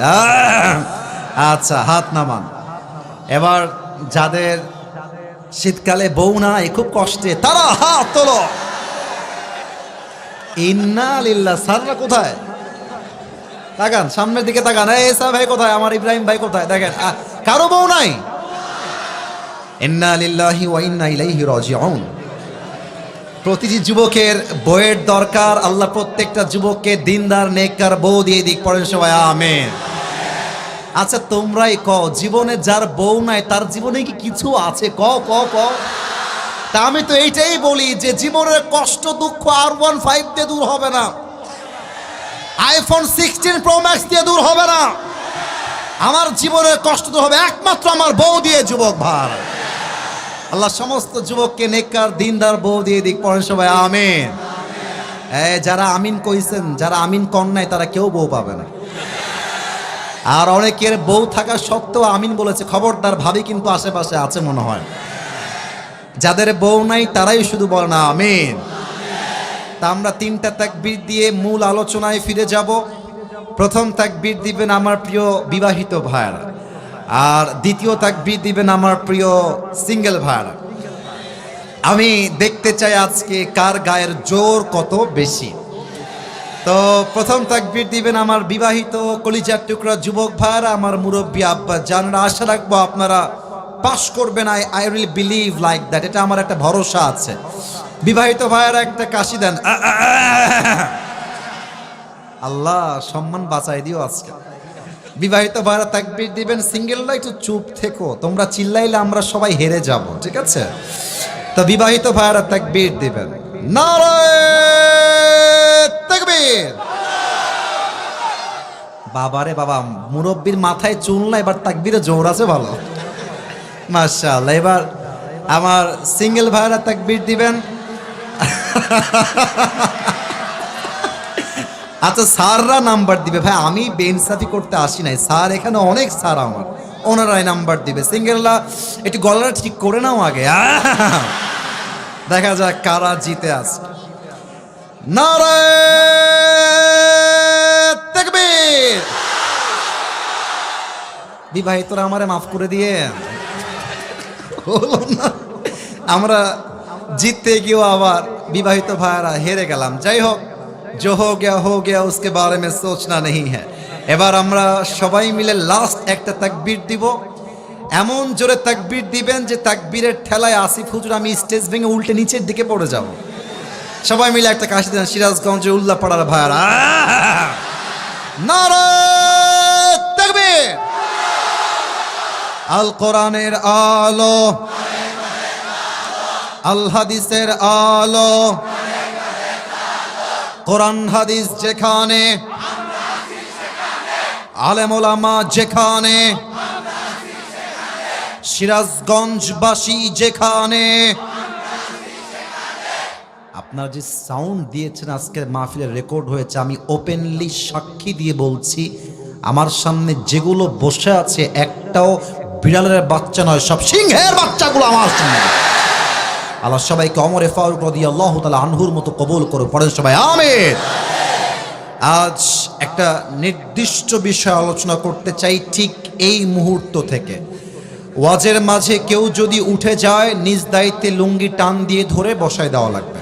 আচ্ছা, হাত নামান। এবার যাদের শীতকালে বউ নাই, খুব কষ্টে, তারা হাত তোলো। ইন্না লিল্লাহ। স্যাররা কোথায়? তাকান সামনের দিকে, তাকান। এসা ভাই কোথায়? আমার ইব্রাহিম ভাই কোথায়? দেখেন, কারো বউ নাই? ইন্না লিল্লাহি ওয়া ইন্না ইলাইহি রাজিউন। প্রতিটি যুবকের বউয়ের দরকার। আল্লাহ প্রত্যেকটা যুবককে দিনদার নেককার বউ দিয়ে দিক। পড়েন সবাই আমিন। আচ্ছা, তোমরাই কও, জীবনে যার বউ নাই তার জীবনে কি কিছু আছে? ক ক ক। তা আমি তো এইটাই বলি যে জীবনের কষ্ট দুঃখ R15 দিয়ে দূর হবে না, iPhone 16 Pro Max দিয়ে দূর হবে না। আমার জীবনের কষ্ট দূর হবে একমাত্র আমার বউ দিয়ে। যুবক ভাই, আল্লাহ সমস্ত যুবককে নেককার দিনদার বউ দিয়ে দিক। পড়েন সবাই আমিন। যারা আমিন কইছেন, যারা আমিন কন নাই তারা কেউ বউ পাবে না। আর অনেকের বউ থাকা সত্ত্বেও আমিন বলেছে, খবরদার, ভাবি কিন্তু আশেপাশে আছে মনে হয়। যাদের বউ নাই তারাই শুধু বলে না আমিন। তা আমরা 3টা তাকবীর দিয়ে মূল আলোচনায় ফিরে যাব। প্রথম তাকবীর দিবেন আমার প্রিয় বিবাহিত ভাইরা, আর দ্বিতীয় তাকবীর দিবেন আমার প্রিয় সিঙ্গেল ভাইরা। আমি দেখতে চাই আজকে কার গায়ের জোর কত বেশি। তো প্রথম তাকবীর দিবেন আমার বিবাহিত কলিজার টুকরা যুবক ভাইরা, আমার মুরব্বী আব্বা জানরা। আশা রাখবো আপনারা পাস করবেন। I really believe like that. এটা আমার একটা ভরসা আছে। বিবাহিত ভাইয়েরা একটা কাশি দেন। আল্লাহ সম্মান বাঁচাই দিও আজকে। বিবাহিত ভাইয়েরা তাকবীর দিবেন। সিঙ্গেলরা একটু চুপ থেকো, তোমরা চিল্লাইলে আমরা সবাই হেরে যাব, ঠিক আছে? তো বিবাহিত ভাইয়েরা তাকবীর দিবেন। নারায়ে তাকবীর। বাবারে বাবা, মুরব্বীর মাথায় চুল না, এবার তাকবীরে জোর আছে ভালো, মাশাআল্লাহ। এবার আমার সিঙ্গেল ভাইয়েরা তাকবীর দিবেন। আচ্ছা, স্যাররা নাম্বার দিবে। ভাই আমি বেইনসাফি করতে আসি নাই, স্যার এখানে অনেক স্যার আমার, ওনারাই নাম্বার দিবে। সিঙ্গেলরা একটু গলাটা ঠিক করে নাও আগে, দেখা যাক কারা জিতে আসে। নারায়ে তাকবীর। বিবাহিতরা আমারে মাফ করে দিয়ে, আমরা জিততে গিয়েও আবার বিবাহিত ভাইরা হেরে গেলাম। যাই হোক, जो हो गया उसके बारे में सोचना नहीं है। এবার আমরা সবাই মিলে লাস্ট একটা তাকবীর দিব। এমন জোরে তাকবীর দিবেন যে তাকবীরের ঠেলায় আসিফ হুজুর আমি স্টেজ ভেঙে উল্টে নিচের দিকে পড়ে যাব। সবাই মিলে একটা কাশি দেন সিরাজগঞ্জের উল্লাপাড়ার ভাইরা। নারায়ে তাকবীর। আল কোরআনের আলো, আল হাদিসের আলো, কোরআন হাদিস যেখানে, আলেম ওলামা যেখানে, সিরাজগঞ্জবাসী যেখানে, আপনারা যে সাউন্ড দিয়েছেন আজকের মাহফিলের রেকর্ড হয়েছে, আমি ওপেনলি সাক্ষী দিয়ে বলছি, আমার সামনে যেগুলো বসে আছে একটাও বিড়ালের বাচ্চা নয়, সব সিংহের বাচ্চাগুলো আমার সামনে। আল্লাহ সবাইকে ওমর ফারুক রাদিয়াল্লাহু তাআলা আনহুর মতো কবুল করুন, পড়েন সবাই আমিন। আজ একটা নির্দিষ্ট বিষয় আলোচনা করতে চাই ঠিক এই মুহূর্ত থেকে। ওয়াজের মাঝে কেউ যদি উঠে যায়, নিজ দায়িত্বে লুঙ্গি টান দিয়ে ধরে বসায় দেওয়া লাগবে,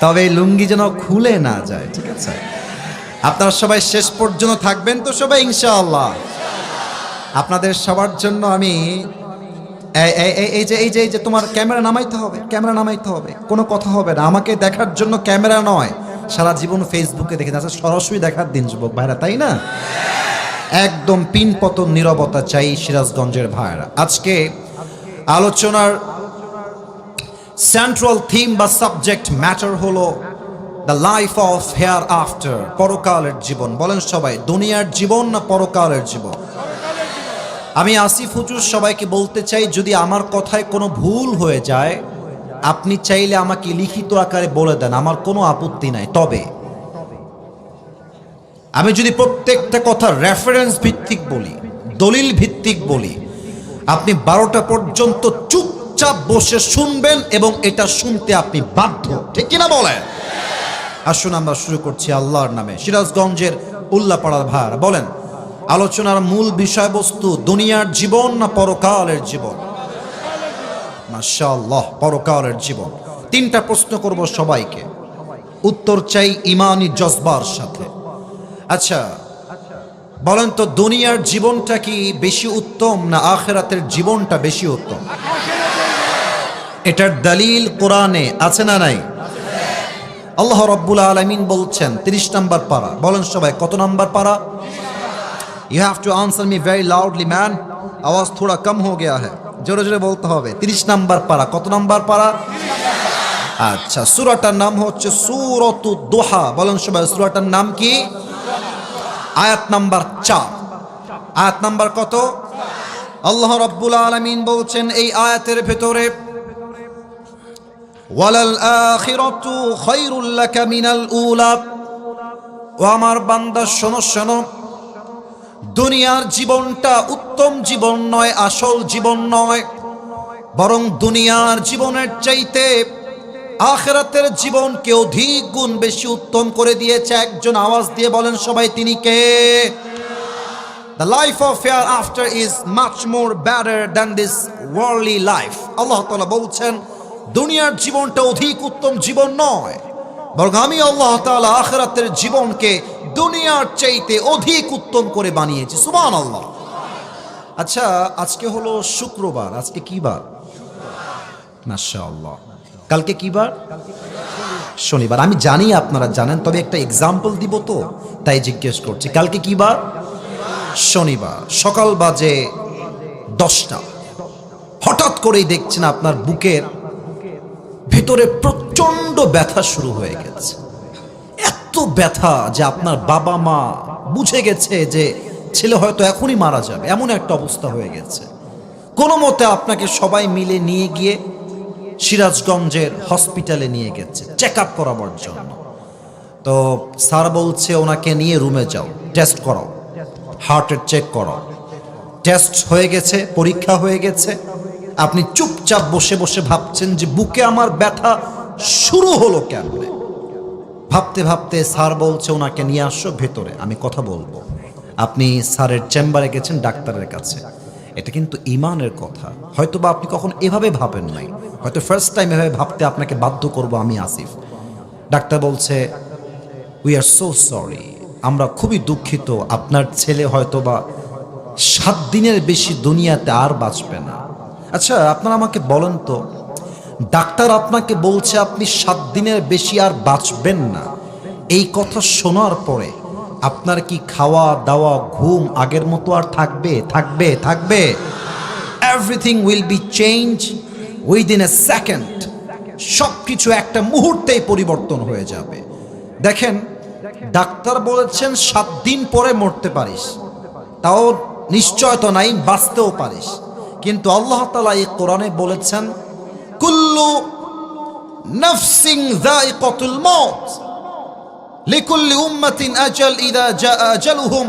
তবে লুঙ্গি যেন খুলে না যায়, ঠিক আছে? আপনারা সবাই শেষ পর্যন্ত থাকবেন তো সবাই ইনশাআল্লাহ? আপনাদের সবার জন্য আমি এই যে তোমার ক্যামেরা নামাইতে হবে, ক্যামেরা নামাইতে হবে, কোনো কথা হবে না, আমাকে দেখার জন্য ক্যামেরা নয়, সারা জীবন ফেসবুকে দেখে যাচ্ছে, সরাসরি দেখার দিন যুবক ভাইরা, তাই না? একদম পিনপতন নীরবতা চাই সিরাজগঞ্জের ভাইরা। আজকে আলোচনার সেন্ট্রাল থিম বা সাবজেক্ট ম্যাটার হলো the life of hair after, পরকালের জীবন। বলেন সবাই, দুনিয়ার জীবন না পরকালের জীবন? আমি আসিফ হুজুর সবাইকে বলতে চাই, যদি আমার কথায় কোনো ভুল হয়ে যায় আপনি চাইলে আমাকে লিখিত আকারে বলে দেন, আমার কোনো আপত্তি নাই। তবে আমি যদি প্রত্যেকটা কথা রেফারেন্স ভিত্তিক বলি, দলিল ভিত্তিক বলি, আপনি 12টা পর্যন্ত চুপচাপ বসে শুনবেন এবং এটা শুনতে আপনি বাধ্য, ঠিক কিনা বলেন? আসুন আমরা শুরু করছি আল্লাহর নামে। সিরাজগঞ্জের উল্লাপাড়ার ভাইরা বলেন, আলোচনার মূল বিষয়বস্তু দুনিয়ার জীবন না পরকালের জীবন? মাশাআল্লাহ, পরকালের জীবন। 3টা প্রশ্ন করব সবাইকে, উত্তর চাই ইমানি জজবার সাথে। আচ্ছা বলেন তো, দুনিয়ার জীবনটা কি বেশি উত্তম না আখিরাতের জীবনটা বেশি উত্তম? এটার দলিল কোরআনে আছে না নাই? আল্লাহ রাব্বুল আলামিন বলছেন 30 নম্বর পারা, বলেন সবাই কত নম্বর পারা? You have to answer me very loudly man, आवाज थोड़ा कम हो गया है, জোরে জোরে বলতে হবে। 30 নম্বর পারা, কত নম্বর পারা? আচ্ছা, সূরাটার নাম হচ্ছে সূরাতুদ দুহা, বলেন সবাই সূরাটার নাম কি? আয়াত নাম্বার 4। আয়াত নাম্বার কত? আল্লাহ রাব্বুল আলামিন বলছেন এই আয়াতের ভেতরে, ওয়ালাল আখিরাতু খায়রুল লাকা মিনাল উলা। ও আমার বান্দা শোনো শোনো, দুনিয়ার জীবনটা উত্তম জীবন নয়, আসল জীবন নয়, বরং দুনিয়ার জীবনের চাইতে আখিরাতের জীবনকে অধিক গুণ বেশি উত্তম করে দিয়েছে একজন। আওয়াজ দিয়ে বলেন সবাই, তিনি কে? The life of hereafter is much more better than this worldly life. আল্লাহ তাআলা বলছেন দুনিয়ার জীবনটা অধিক উত্তম জীবন নয়, বরং আমি আল্লাহ তাআলা আখিরাতের জীবনকে দুনিয়ার চাইতে অধিক উত্তম করে বানিয়েছি। সুবহানাল্লাহ। আচ্ছা, আজকে হলো শুক্রবার, আজকে কি বার? মাশাআল্লাহ। কালকে কি বার? শনিবার। আমি জানি আপনারা জানেন, তবে একটা এক্সাম্পল দিব তো তাই জিজ্ঞেস করছি। কালকে কি বার? শনিবার। সকাল বাজে 10টা। হঠাৎ করেই দেখছেন আপনার বুকের ভেতরে প্রচন্ড ব্যথা শুরু হয়ে গেছে। এত ব্যথা যে আপনার বাবা মা বুঝে গেছে যে ছেলে হয়তো এখনই মারা যাবে, এমন একটা অবস্থা হয়ে গেছে। কোনো মতে আপনাকে সবাই মিলে নিয়ে গিয়ে সিরাজগঞ্জের হসপিটালে নিয়ে গেছে চেক আপ করাবার জন্য। তো স্যার বলছে ওনাকে নিয়ে রুমে যাও, টেস্ট করাও, হার্টের চেক করাও। টেস্ট হয়ে গেছে, পরীক্ষা হয়ে গেছে। আপনি চুপচাপ বসে বসে ভাবছেন যে বুকে আমার ব্যথা শুরু হলো কেমনে। ভাবতে ভাবতে স্যার বলছে ওনাকে নিয়ে আসো ভেতরে, আমি কথা বলবো। আপনি স্যারের চেম্বারে গেছেন, ডাক্তারের কাছে। এটা কিন্তু ইমানের কথা। হয়তো বা আপনি কখন এভাবে ভাবেন নাই, হয়তো ফার্স্ট টাইম এভাবে ভাবতে আপনাকে বাধ্য করব আমি আসিফ। ডাক্তার বলছে উই আর সো সরি, আমরা খুবই দুঃখিত, আপনার ছেলে হয়তো বা 7 দিনের বেশি দুনিয়াতে আর বাঁচবে না। আচ্ছা আপনারা আমাকে বলেন তো, ডাক্তার আপনাকে বলছে আপনি 7 দিনের বেশি আর বাঁচবেন না, এই কথা শোনার পরে আপনার কি খাওয়া দাওয়া ঘুম আগের মতো আর থাকবে? থাকবে? থাকবে? Everything will be change within a second. সব কিছু একটা মুহূর্তেই পরিবর্তন হয়ে যাবে। দেখেন, ডাক্তার বলেছেন 7 দিন পরে মরতে পারিস, তাও নিশ্চয়তা নাই বাঁচতেও পারিস, কিন্তু আল্লাহ তাআলা এই কোরআনে বলেছেন কুল্লু নাফসিন যায়িকাতুল মাউত লিকুল্লি উম্মাতিন আজাল ইযা জাআ আজালুহুম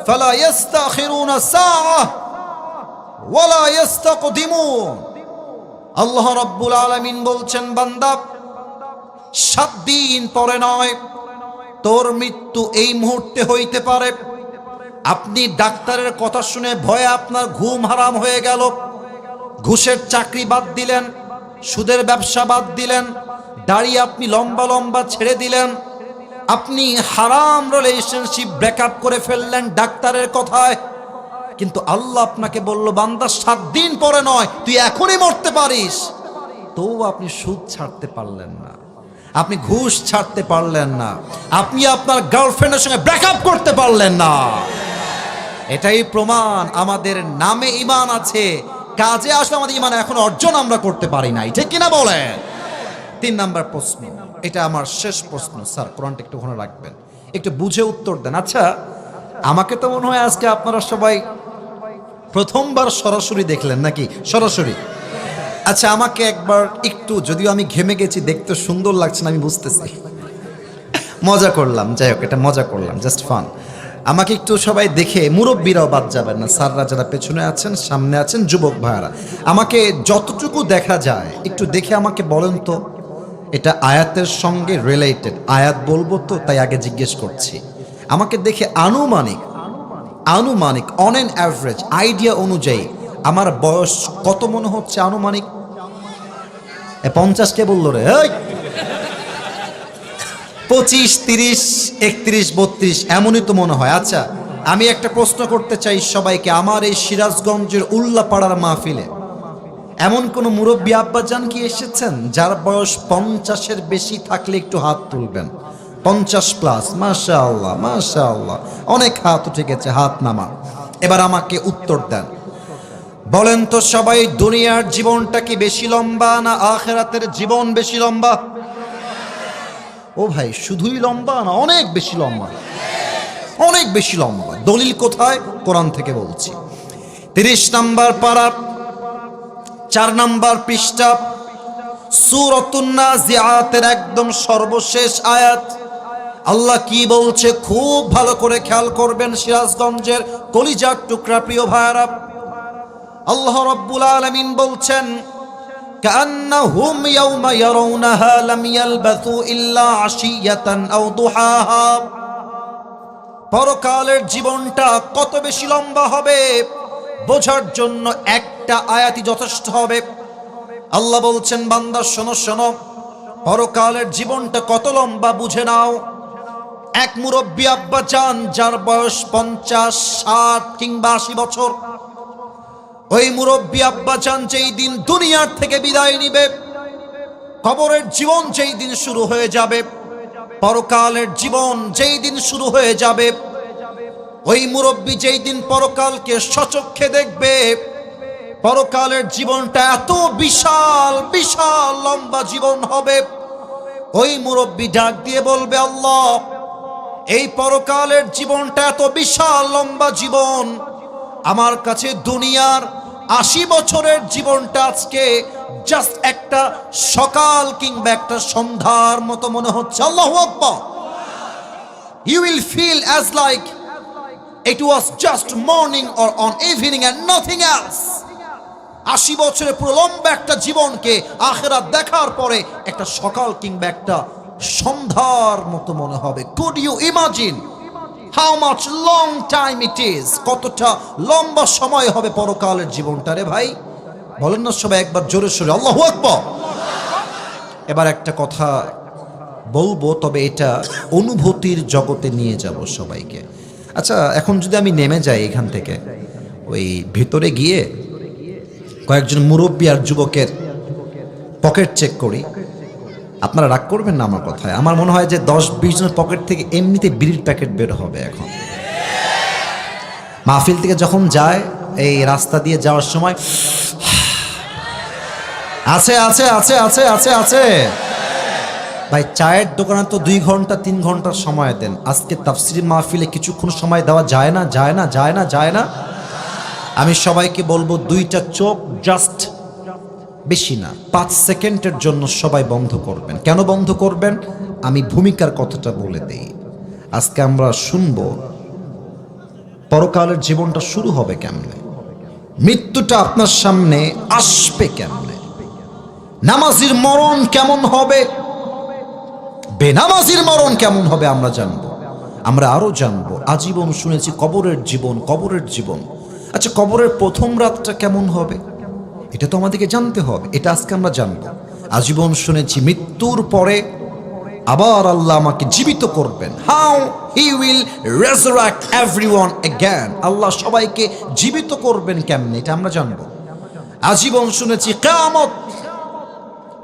ফালা ইস্তাখিরুনা সাআহ ওয়ালা ইস্তাকদিমুন। আল্লাহ রাব্বুল আলামিন বলছেন, বান্দা 7 দিন পরে নয় তোর মৃত্যু এই মুহূর্তে হইতে পারে। আপনি ডাক্তারের কথা শুনে ভয়ে আপনার ঘুম হারাম হয়ে গেল, ঘুষের চাকরি বাদ দিলেন, সুদের ব্যবসা বাদ দিলেন, দাড়ি আপনি লম্বা লম্বা ছেড়ে দিলেন, আপনি হারাম রিলেশনশিপ ব্রেকআপ করে ফেললেন ডাক্তারের কথায়। কিন্তু আল্লাহ আপনাকে বলল, বান্দা 7 দিন পরে নয় তুই এখনই মরতে পারিস। তো আপনি সুদ ছাড়তে পারলেন না, আপনি ঘুষ ছাড়তে পারলেন না, আপনি আপনার গার্লফ্রেন্ডের সঙ্গে ব্রেকআপ করতে পারলেন না। এটাই প্রমাণ আমাদের নামে ঈমান আছে, কাজে আসলে আমাদের ঈমান এখন অর্জন আমরা করতে পারি নাই, ঠিক কিনা বলেন? 3 নাম্বার প্রশ্ন, এটা আমার শেষ প্রশ্ন। স্যার কোরআনটা একটু ওখানে রাখবেন, একটু বুঝে উত্তর দেন। আচ্ছা, আমাকে তো মনে হয় আজকে আপনারা সবাই প্রথমবার সরাসরি দেখলেন নাকি? সরাসরি। আচ্ছা, আমাকে একবার একটু, যদিও আমি ঘেমে গেছি, দেখতে সুন্দর লাগছে না আমি বুঝতেছি, মজা করলাম, যাই হোক এটা মজা করলাম, জাস্ট ফান। আমাকে একটু সবাই দেখে, মুরব্বীরাও বাদ যাবেন না, স্যাররা যারা পেছনে আছেন সামনে আছেন, যুবক ভাইয়ারা, আমাকে যতটুকু দেখা যায় একটু দেখে আমাকে বলেন তো এটা আয়াতের সঙ্গে রিলেটেড। আয়াত বলবো তো তাই আগে জিজ্ঞেস করছি। আমাকে দেখে আনুমানিক অন অ্যান অ্যাভারেজ আইডিয়া অনুযায়ী আমার বয়স কত মনে হচ্ছে আনুমানিক? 50 কে বললো রে? 25, 30, 31, 32 এমনই তো মনে হয়। আচ্ছা, আমি একটা প্রশ্ন করতে চাই সবাইকে। আমার এই সিরাজগঞ্জের উল্লাপাড়ার মাহফিলে এমন কোন মুরব্বী আব্বাজান কি এসেছেন যার বয়স 50-এর বেশি থাকলে একটু হাত তুলবেন? 50 প্লাস, মাশাআল্লাহ মাশাআল্লাহ, অনেক হাত উঠে গেছে, হাত নামা। এবার আমাকে উত্তর দেন, বলেন তো সবাই, দুনিয়ার জীবনটা কি বেশি লম্বা না আখিরাতের জীবন বেশি লম্বা? ও ভাই, শুধুই লম্বা না, অনেক বেশি লম্বা, অনেক বেশি লম্বা। দলিল কোথায়? কোরআন থেকে বলছি। 30 নম্বর পারা, 4 নম্বর পৃষ্ঠা, সূরাতুন নাজিআতের একদম সর্বশেষ আয়াত। আল্লাহ কি বলছে খুব ভালো করে খেয়াল করবেন, সিরাজগঞ্জের কলিজার টুকরা প্রিয় ভাইরা। আল্লাহ রাব্বুল আলামিন বলছেন, কান্নাহুম ইয়াওমা ইয়ারাউনাহা লাম ইয়ালবাথু ইল্লা আশিয়াতান আও দুহাহা। পরকালের জীবনটা কত বেশি লম্বা হবে বোঝার জন্য একটা আয়াতই যথেষ্ট হবে। আল্লাহ বলছেন, বান্দা শোনো শোনো, পরকালের জীবনটা কত লম্বা বুঝে নাও। এক মুরব্বী আব্বা চান যার বয়স 50, 60 কিংবা 80 বছর, ওই মুরব্বী আব্বা চান যেই দিন দুনিয়ার থেকে বিদায় নিবে, কবরের জীবন যেই দিন শুরু হয়ে যাবে, পরকালের জীবন যেই দিন শুরু হয়ে যাবে, ওই মুরব্বী যেই দিন পরকালকে সচক্ষে দেখবে, পরকালের জীবনটা এত বিশাল বিশাল লম্বা জীবন হবে। ওই মুরব্বী ডাক দিয়ে বলবে, আল্লাহ, এই পরকালের জীবনটা এত বিশাল লম্বা জীবন, আমার কাছে দুনিয়ার 80 বছরের জীবনটা আজকে জাস্ট একটা সকাল কিংবা একটা সন্ধ্যার মতো মনে হচ্ছে। আল্লাহু আকবার। You will feel as like it was just morning or on evening and nothing else. 80 বছরের পুরো লম্বা একটা জীবনকে আখিরাত দেখার পরে একটা সকাল কিংবা একটা সন্ধ্যার মতো মনে হবে। Could you imagine how much long time it is? কতটা লম্বা সময় হবে পরকালের জীবনটা রে ভাই, বলেন না সবাই একবার জোরে সোরে আল্লাহু আকবার। এবার একটা কথা বলবো, তবে এটা অনুভূতির জগতে নিয়ে যাব সবাইকে। আচ্ছা, এখন যদি আমি নেমে যাই এখান থেকে, ওই ভিতরে গিয়ে কয়েকজন মুরব্বী আর যুবকের পকেট চেক করি, আপনারা রাগ করবেন না আমার কথায়। আমার মনে হয় যে 10-20 জনের পকেট থেকে এমনিতে বিড়ির প্যাকেট বের হবে এখন। মাহফিল থেকে যখন যায়, এই রাস্তা দিয়ে যাওয়ার সময় আছে আছে আছে আছে আছে আছে ভাই, চায়ের দোকানে তো 2 ঘন্টা 3 ঘন্টার সময় দেন, আজকে তাফসীর মাহফিলে কিছুক্ষণ সময় দেওয়া যায় না? যায় না? যায় না? যায় না? আমি সবাইকে বলবো দুইটা চোখ জাস্ট বেশি না 5 সেকেন্ডের জন্য সবাই বন্ধ করবেন। কেন বন্ধ করবেন আমি ভূমিকার কথাটা বলে দেই। আজকে আমরা শুনবো পরকালের জীবনটা শুরু হবে কেমনে, মৃত্যুটা আপনার সামনে আসবে কেমনে, নামাজির মরণ কেমন হবে, বেনামাজির মরণ কেমন হবে আমরা জানবো। আমরা আরো জানবো আজীবন শুনেছি কবরের জীবন, কবরের জীবন। আচ্ছা কবরের প্রথম রাতটা কেমন হবে এটা তো আমাদেরকে জানতে হবে, এটা আজকে আমরা জানবো। আজীবন শুনেছি মৃত্যুর পরে আবার আল্লাহ আমাকে জীবিত করবেন, how he will resurrect everyone again, Allah সবাইকে জীবিত করবেন কেমনে এটা আমরা জানবো। আজীবন শুনেছি কিয়ামত,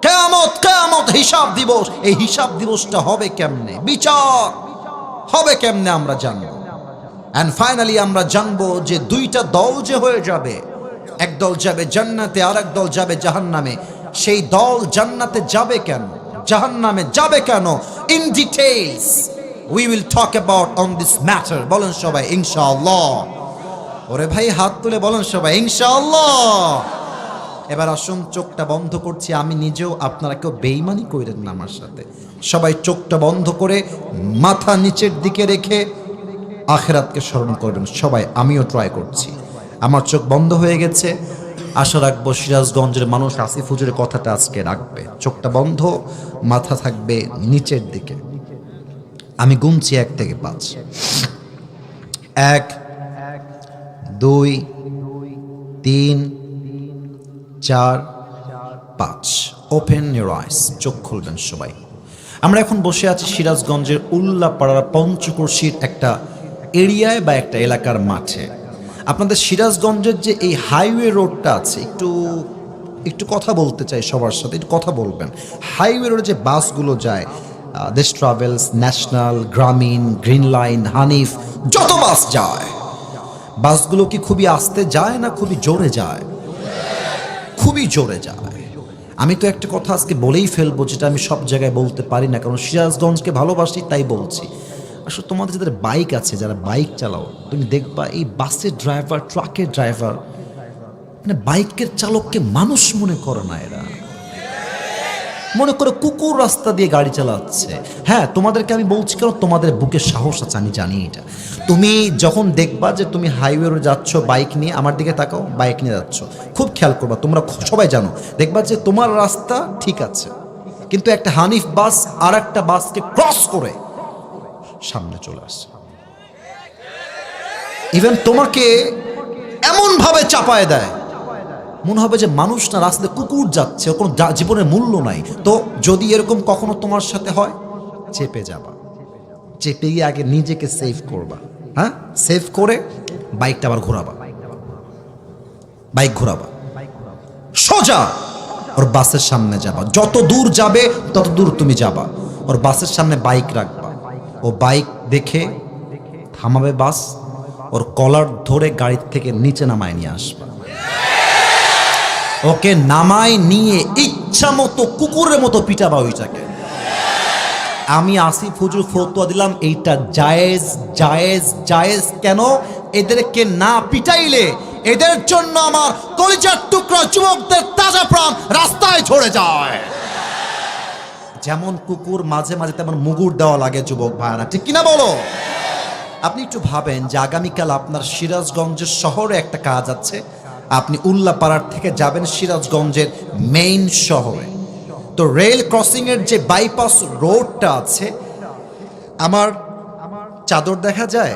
কিয়ামত, কিয়ামত, হিসাব দিবস। এই হিসাব দিবসটা হবে কেমনে, বিচার হবে কেমনে আমরা জানবো। এন্ড ফাইনালি আমরা জানবো যে দুইটা দল যে হয়ে যাবে, এক দল যাবে জান্নাতে আর এক দল যাবে জাহান্নামে। সেই দল জান্নাতে যাবে কেন, জাহান্নামে যাবে কেন, in details we will talk about on this matter. বলেন সবাই ইনশাআল্লাহ। ওরে ভাই হাত তুলে বলেন সবাই ইনশাআল্লাহ। এবার আসুন চোখটা বন্ধ করছি, আমি নিজেও, আপনারা কেউ বেঈমানি করেন না আমার সাথে। সবাই চোখটা বন্ধ করে মাথা নিচের দিকে রেখে আখিরাতকে স্মরণ করবেন সবাই। আমিও ট্রাই করছি, আমার চোখ বন্ধ হয়ে গেছে। আশা রাখবো সিরাজগঞ্জের মানুষ আসিফ হুজুরের কথাটা আজকে রাখবে। চোখটা বন্ধ, মাথা থাকবে নিচের দিকে। আমি গুনছি 1 থেকে 5। 1 2 3 4 5। ওপেন ইউর আইস, চোখ খুলবেন সবাই। আমরা এখন বসে আছি সিরাজগঞ্জের উল্লাপাড়ার পঞ্চকোশীর একটা এরিয়ায় বা একটা এলাকার মাঠে। আপনাদের সিরাজগঞ্জের যে এই হাইওয়ে রোডটা আছে, একটু কথা বলতে চাই সবার সাথে, একটু কথা বলবেন। হাইওয়ে রোডে যে বাসগুলো যায়, দেশ ট্রাভেলস, ন্যাশনাল, গ্রামীণ, গ্রিন লাইন, হানিফ, যত বাস যায়, বাসগুলো কি খুবই আস্তে যায় না খুবই জোরে যায়? খুবই জোরে যায়। আমি তো একটা কথা আজকে বলেই ফেলবো যেটা আমি সব জায়গায় বলতে পারি না, কারণ সিরাজগঞ্জকে ভালোবাসি তাই বলছি। আসলে তোমাদের যাদের বাইক আছে, যারা বাইক চালাও, তুমি দেখবা এই বাসের ড্রাইভার, ট্রাকের ড্রাইভার, মানে বাইকের চালককে মানুষ মনে করে না। এরা মনে করে কুকুর রাস্তা দিয়ে গাড়ি চালাচ্ছে। হ্যাঁ, তোমাদেরকে আমি বলছি কারণ তোমাদের বুকে সাহস আছে, আমি জানি এটা। তুমি যখন দেখবা যে তুমি হাইওয়ে রোডে যাচ্ছ বাইক নিয়ে, আমার দিকে তাকাও, বাইক নিয়ে যাচ্ছ, খুব খেয়াল করবা, তোমরা সবাই জানো, দেখবা যে তোমার রাস্তা ঠিক আছে, কিন্তু একটা হানিফ বাস আর একটা বাসকে ক্রস করে সামনে চলে আসছে। ইভেন তোমাকে এমন ভাবে চাপায় দেয়, মনে হবে যে মানুষ না, রাস্তায় কুকুর যাচ্ছে, ওর কোনো জীবনের মূল্য নাই। তো যদি এরকম কখনো তোমার সাথে হয়, চেপে যাবা, চেপে গিয়ে আগে নিজেকে সেভ করবা। হ্যাঁ, সেভ করে বাইকটা আবার ঘোরাবা, বাইক ঘোরাবা, সোজা ওর বাসের সামনে যাবা। যত দূর যাবে তত দূর তুমি যাবা, ওর বাসের সামনে বাইক রাখবা। ও বাইক দেখে থামাবে বাস, ওর কলার ধরে গাড়ির থেকে নিচে নামায় নিয়ে আসবা। ওকে নামায় নিয়ে ইচ্ছা মতো কুকুরের মতো পিটাবা ওইটাকে। আমি আসিফ হুজুর ফতোয়া দিলাম এইটা জায়েজ, জায়েজ, জায়েজ। কেন? এদেরকে না পিটাইলে এদের জন্য আমার কলিজার টুকরা যুবকদের তাজা প্রাণ রাস্তায় ঝরে যায়। যেমন কুকুর মাঝে মাঝে তেমন মুগুর দেওয়া লাগে যুবক ভাইরা, ঠিক কিনা বলো? আপনি একটু ভাবেন যে আগামীকাল আপনার সিরাজগঞ্জের শহরে একটা কাজ আছে, আপনি উল্লাপাড়ার থেকে যাবেন সিরাজগঞ্জের মেইন শহরে। তো রেল ক্রসিং এর যে বাইপাস রোডটা আছে, আমার চাদর দেখা যায়,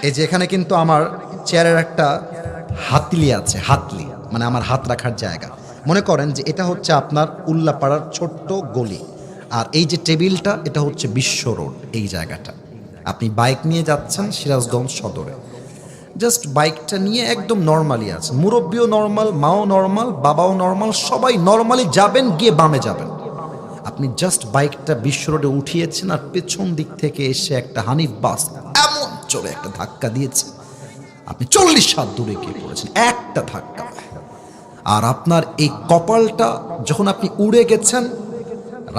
এই যে এখানে কিন্তু আমার চেয়ারের একটা হাতলি আছে, হাতলি মানে আমার হাত রাখার জায়গা। মনে করেন যে এটা হচ্ছে আপনার উল্লাপাড়ার ছোট্ট গলি, আর এই যে টেবিলটা এটা হচ্ছে বিশ্ব রোড। এই জায়গাটা আপনি বাইক নিয়ে যাচ্ছেন সিরাজগঞ্জ সদরে, জাস্ট বাইকটা নিয়ে একদম নর্মালি আছে, মুরব্বিও নর্মাল, মাও নর্মাল, বাবাও নর্মাল, সবাই নর্মালি যাবেন, গিয়ে বামে যাবেন। আপনি জাস্ট বাইকটা বিশ্ব রোডে উঠিয়েছেন, আর পেছন দিক থেকে এসে একটা হানিফ বাস এমন চলে একটা ধাক্কা দিয়েছে, আপনি 40 হাত দূরে গিয়ে পড়েছেন একটা ধাক্কা। আর আপনার এই কপালটা যখন আপনি উড়ে গেছেন,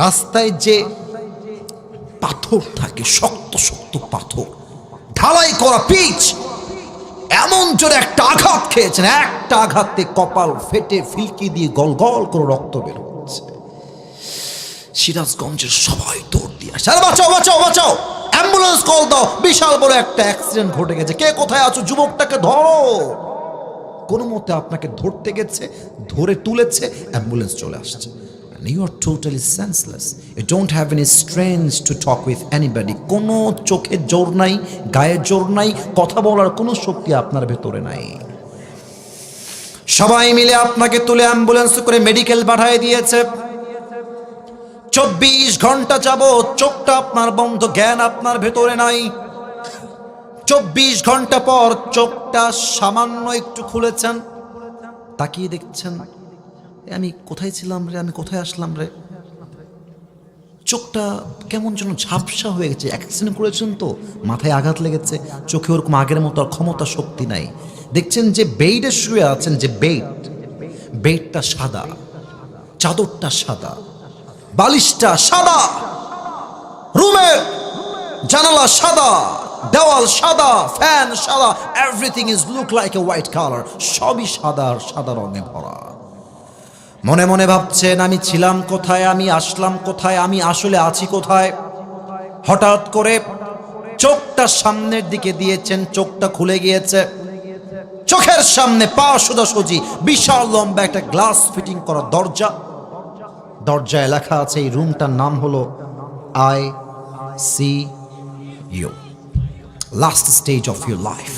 রাস্তায় যে পাথর থাকে, শক্ত শক্ত পাথর, ঢালাই করা পিচ, এমন জোরে একটা আঘাত খেয়েছেন, একটা আঘাতে কপাল ফেটে ফিলকি দিয়ে গল গল করে রক্ত বের হচ্ছে। সিরাজগঞ্জের সবাই দৌড় দিয়ে আসে, আরে বাঁচাও বাঁচাও বাঁচাও, অ্যাম্বুলেন্স কল দাও, বিশাল বড় একটা অ্যাক্সিডেন্ট ঘটে গেছে, কে কোথায় আছো, যুবকটাকে ধরো। কোনো মতে আপনাকে ধরতে গেছে, ধরে তুলেছে, অ্যাম্বুলেন্স চলে আসছে। And you are totally senseless. You don't have any strength to talk with anybody. কোনো চোখে জোর নাই, গায়ে জোর নাই, কথা বলার কোনো শক্তি আপনার ভেতরে নাই। সবাই মিলে আপনাকে তুলে অ্যাম্বুলেন্স করে মেডিকেল পাঠিয়ে দিয়েছে। 24 ঘন্টা যাবত চোখটা আপনার বন্ধ, জ্ঞান আপনার ভেতরে নাই। 24 ঘন্টা পর চোখটা সামান্য একটু খুলেছেন, তাকিয়ে দেখছেন আমি কোথায় ছিলাম রে, আমি কোথায় আসলাম রে। চোখটা কেমন যেন ঝাপসা হয়ে গেছে, অ্যাক্সিডেন্ট করেছেন তো, মাথায় আঘাত লেগেছে, চোখে ওরকম আগের মতো আর ক্ষমতা শক্তি নাই। দেখছেন যে বেডে শুয়ে আছেন, যে বেডটা সাদা, চাদরটা সাদা, বালিশটা সাদা, রুমের জানালা সাদা, দেওয়াল সাদা, ফ্যান সাদা, everything is look like a white colour, সবই সাদা আর সাদা রঙে ভরা। মনে মনে ভাবছেন আমি ছিলাম কোথায়, আমি আসলাম কোথায়, আমি আসলে আছি কোথায়। হঠাৎ করে চোখটা সামনের দিকে দিয়েছেন, চোখটা খুলে গিয়েছে। চোখের সামনে পা সোজাসুজি বিশাল লম্বা একটা গ্লাস ফিটিং করা দরজা। দরজায় লেখা আছে এই রুমটার নাম হলো ICU, last stage of your life.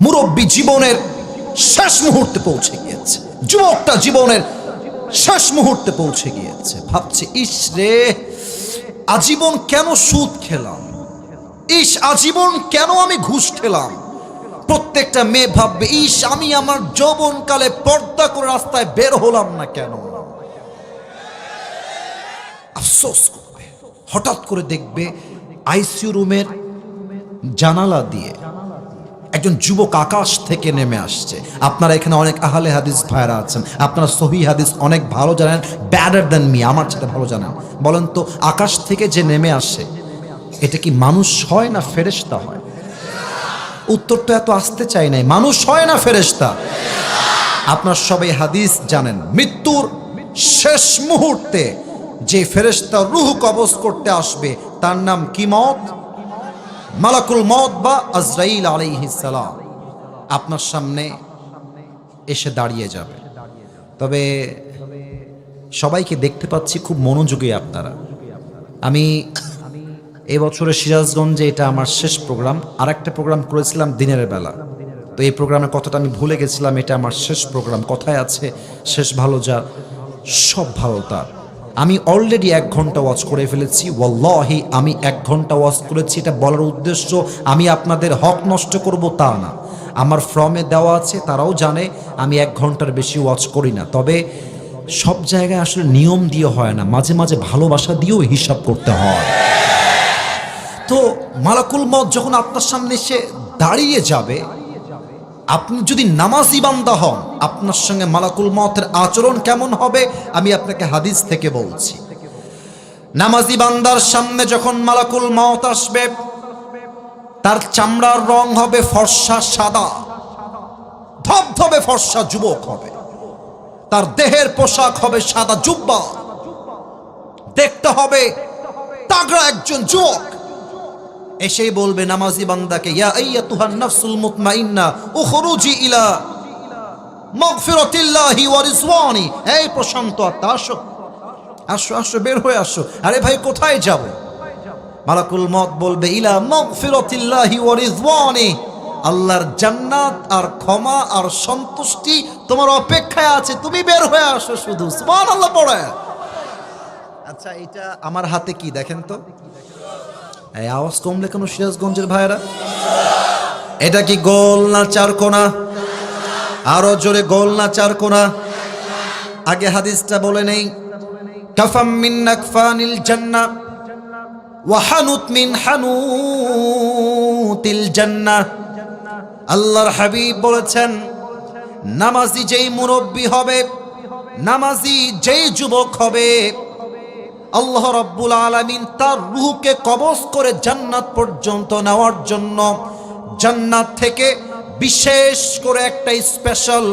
মুরব্বী জীবনের শেষ মুহূর্তে পৌঁছে গিয়েছে, যুবকটা জীবনের শেষ মুহূর্তে পৌঁছে গিয়েছে। ভাবছে ইস রে, আজীবন কেন সুদ খেলাম, ইস আজীবন কেন আমি ঘুষ খেলাম। প্রত্যেকটা মেয়ে ভাববে ইস আমি আমার যৌবনকালে পর্দা করে রাস্তায় বের হলাম না কেন, আফসোস করবে। হঠাৎ করে দেখবে আইসিইউ রুমের জানালা দিয়ে একজন যুবক আকাশ থেকে নেমে আসছে। আপনারা এখানে অনেক আহলে হাদিস ভাইরা আছেন, আপনারা সহিহ হাদিস অনেক ভালো জানেন, ব্যাডার দ্যান মি, আমার সাথে ভালো জানেন। বলেন তো আকাশ থেকে যে নেমে আসে এটা কি মানুষ হয় না ফেরেশতা হয়? উত্তর তো এত আসতে চাই নাই, মানুষ হয় না ফেরেশতা? আপনার সবাই হাদিস জানেন, মৃত্যুর শেষ মুহূর্তে যে ফেরেশতা রূহ কবজ করতে আসবে তার নাম কি? মত, মালাকুল মত বা আজরাইল আলাইহিস সালাম আপনার সামনে এসে দাঁড়িয়ে যাবে। তবে সবাইকে দেখতে পাচ্ছি খুব মনোযোগী আপনারা। আমি এই বছরের সিরাজগঞ্জে এটা আমার শেষ প্রোগ্রাম, আর একটা প্রোগ্রাম করেছিলাম দিনের বেলা, তো এই প্রোগ্রামের কথাটা আমি ভুলে গেছিলাম। এটা আমার শেষ প্রোগ্রাম। কথায় আছে শেষ ভালো যা সব ভালো তার। আমি অলরেডি 1 ঘন্টা ওয়াচ করে ফেলেছি। ওয়াল্লাহি আমি 1 ঘন্টা ওয়াচ করেছি। এটা বলার উদ্দেশ্য আমি আপনাদের হক নষ্ট করব তা না, আমার ফর্মে দেওয়া আছে, তারাও জানে আমি 1 ঘন্টার বেশি ওয়াচ করি না। তবে সব জায়গায় আসলে নিয়ম দিয়ে হয় না, মাঝে মাঝে ভালোবাসা দিয়েও হিসাব করতে হয়। তো মালাকুল মত যখন আপনার সামনে এসে দাঁড়িয়ে যাবে, আপনি যদি নামাজি বান্দা হন আপনার সঙ্গে মালাকুল মতের আচরণ কেমন হবে আমি আপনাকে হাদিস থেকে বলছি। নামাজি বান্দার সামনে যখন মালাকুল মত আসবে তার চামড়ার রং হবে ফর্সা সাদা, ধবধবে ফর্সা যুবক হবে, তার দেহের পোশাক হবে সাদা জুব্বা, দেখতে হবে তাগড়া একজন যুবক। এসেই বলবে নামাজি বান্দাকে, ইয়া আইয়াতুহান নাফসুল মুতমাইন্না উখরুজি ইলা মাগফিরাতিল্লাহি ওয়া রিজওয়ানি, এই প্রশান্ত আত্মা আসো আসো আসো, বের হয়ে আসো। আরে ভাই কোথায় যাব? মালাকুল মত বলবে ইলা মাগফিরাতিল্লাহি ওয়া রিজওয়ানি, আল্লাহর জান্নাত আর ক্ষমা আর সন্তুষ্টি তোমার অপেক্ষায় আছে, তুমি বের হয়ে আসো শুধু। সুবহানাল্লাহ পড়ে। আচ্ছা এটা আমার হাতে কি দেখেন তো, এই আওয়াজ কমলে কেন সিরাজগঞ্জের ভাইরা? এটা কি গোল না চারকোনা? আরো জোরে, গোল না চারকোনা? আগে হাদিসটা বলে নেই। কাফাম মিন নাকফানিল জান্নাহ ওয়া হানুত মিন হানুতিল জান্নাহ। আল্লাহর হাবিব বলেছেন নামাজি যেই মুরব্বি হবে, নামাজি যেই যুবক হবে, আল্লাহ রাব্বুল আলামিন তার রূহকে কবজ করে জান্নাত পর্যন্ত নেওয়ার জন্য জান্নাত থেকে বিশেষ করে একটা স্পেশাল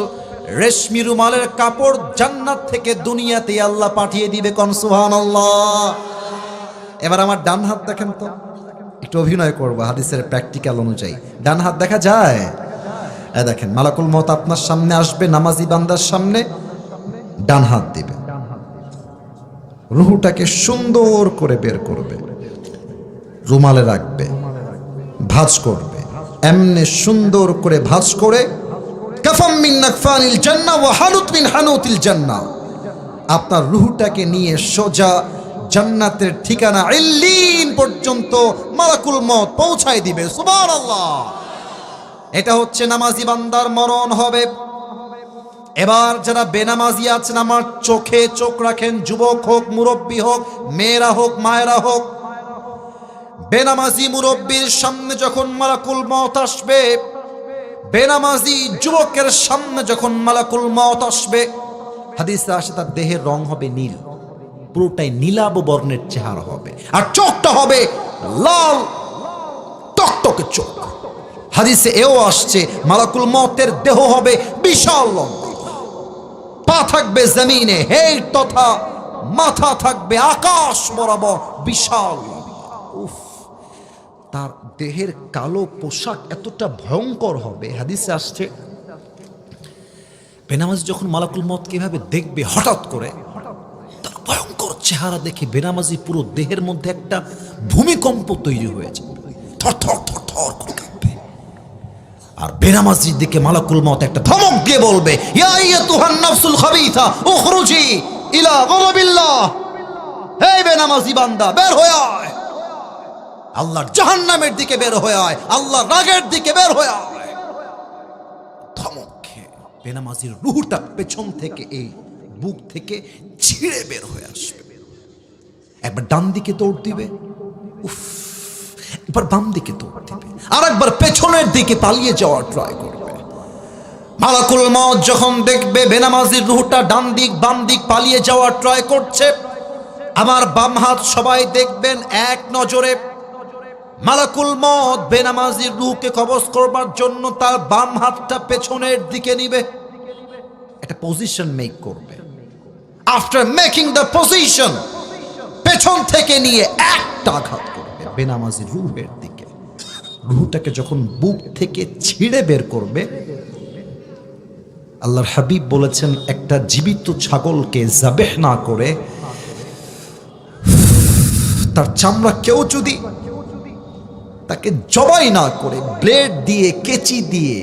রেশমি রুমালের কাপড় জান্নাত থেকে দুনিয়াতে আল্লাহ পাঠিয়ে দিবে। কোন সুবহানাল্লাহ। এবার আমার ডান হাত দেখেন তো, একটু অভিনয় করবো হাদিসের প্র্যাকটিক্যাল অনুযায়ী। ডান হাত দেখা যায়? দেখেন, মালাকুল মউত আপনার সামনে আসবে, নামাজি বান্দার সামনে ডান হাত দিবে, রুহটাকে সুন্দর করে বের করবে, রুমালে রাখবে, ভাঁজ করবে, এমনি সুন্দর করে ভাঁজ করে কাফাম মিন নাকফানিল জান্নাহ ওয়া হানুত মিন হানুতিল জান্নাহ, আপনার রুহটাকে নিয়ে সোজা জান্নাতের ঠিকানা ইল্লিন পর্যন্ত মালাকুল মউত পৌঁছায় দিবে। সুবহানাল্লাহ। এটা হচ্ছে নামাজি বান্দার মরণ হবে। এবার যারা বেনামাজি আছেন আমার চোখে চোখ রাখেন, যুবক হোক, মুরব্বী হোক, মেয়েরা হোক, মায়েরা হোক, বেনামাজি মুরব্বীর সামনে যখন মালাকুল মউত আসবে, বেনামাজি যুবকের সামনে যখন মালাকুল মউত আসবে, হাদিসে আসে তার দেহের রং হবে নীল, পুরোটাই নীলাভ বর্ণের চেহারা হবে, আর চোখটা হবে লাল টকটকে চোখ। হাদিসে এও আসছে মালাকুল মউতের দেহ হবে বিশাল লম্বা, পা থাকবে জমিনে হেট তথা মাথা থাকবে আকাশ বরাবর বিশাল লম্বা। উফ, তার দেহের কালো পোশাক এতটা ভয়ঙ্কর হবে। হাদিসে আসছে বেনামাজি যখন মালাকুল মউত কিভাবে দেখবে, হঠাৎ করে তার ভয়ঙ্কর চেহারা দেখে বেনামাজি পুরো দেহের মধ্যে একটা ভূমিকম্প তৈরি হয়েছে, থর থর থর থর করে কাঁপবে। আর বেনামাজির দিকে মালাকুল মউত একটা ধমক দিয়ে বলবে, ইয়া আইয়াতুহান নাফসুল খাবিথা উখরুজি ইলা গাযাবিল্লাহ, হে বেনামাজি বান্দা বের হয়ে আয়, আল্লাহর জাহান্নামের দিকে বের হয়ে আয়, আল্লাহর রাগের দিকে বের হয়ে আয়। ধমক খেয়ে বেনামাজির রূহটা পেছন থেকে এই বুক থেকে ছিঁড়ে বের হয়ে আসবে। একবার ডান দিকে দৌড় দিবে, উফ, এবার বাম দিকে দৌড় দিবে, আর একবার পেছনের দিকে পালিয়ে যাওয়ার ট্রাই করবে। মালাকুল মউত যখন দেখবে বেনামাজির রূহটা ডান দিক বাম দিক পালিয়ে যাওয়ার ট্রাই করছে, আমার বাম হাত সবাই দেখবেন এক নজরে মালাকুল মউত বেনামাজির রূহকে কবজ করবার জন্য তার বাম হাতটা পেছনের দিকে নিবে, একটা পজিশন মেক করবে। আফটার মেকিং দ্য পজিশন, পেছন থেকে নিয়ে একটা আঘাত করবে বেনামাজির রূহের দিকে। রূহটাকে যখন বুক থেকে ছিঁড়ে বের করবে, আল্লাহর হাবিব বলেছেন একটা জীবিত ছাগলকে যাবেহ না করে তার চামড়া কেউ যদি তাকে জবাই না করে ব্লেড দিয়ে কেচি দিয়ে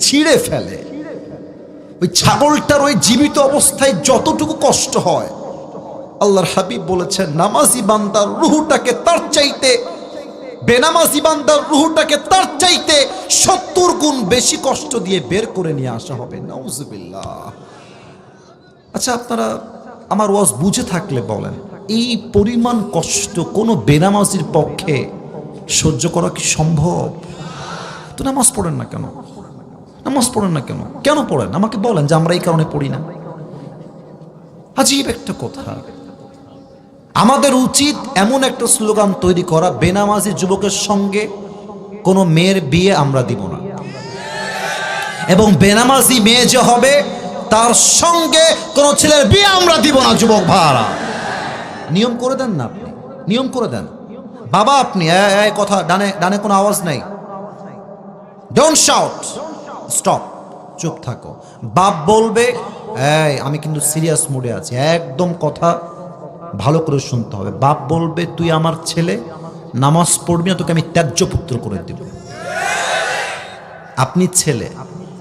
ছিঁড়ে ফেলে, ওই ছাগলটার ওই জীবিত অবস্থায় যতটুকু কষ্ট হয়, আল্লাহর হাবিব বলেছেন নামাজি বান্দার রূহটাকে তার চাইতে, বেনামাজি বান্দার রূহটাকে তার চাইতে 70 গুণ বেশি কষ্ট দিয়ে বের করে নিয়ে আসা হবে। নাউজুবিল্লাহ। আচ্ছা, আপনারা আমার ওয়াজ বুঝে থাকলে বলেন, এই পরিমাণ কষ্ট কোনো বেনামাজির পক্ষে সহ্য করা কি সম্ভব? তো নামাজ পড়েন না কেন? নামাজ পড়েন না কেন? কেন পড়েন? আমাকে বলেন যে আমরা এই কারণে পড়ি না। আজীব একটা কথা। আমাদের উচিত এমন একটা স্লোগান তৈরি করা, বেনামাজি যুবকের সঙ্গে কোনো মেয়ের বিয়ে আমরা দিব না, এবং বেনামাজি মেয়ে যে হবে তার সঙ্গে কোনো ছেলের বিয়ে আমরা দিব না। যুবক ভাইরা, নিয়ম করে দেন না, আপনি নিয়ম করে দেন। বাবা আপনি কথা, ডানে ডানে কোনো আওয়াজ নাই, ডোন্ট শাউট, স্টপ, চুপ থাকো। বাপ বলবে আমি কিন্তু সিরিয়াস মুডে আছি, একদম কথা ভালো করে শুনতে হবে। বাপ বলবে তুই আমার ছেলে, নামাজ পড়বি না, তোকে আমি ত্যায্য পুত্র করে দেব। আপনি ছেলে,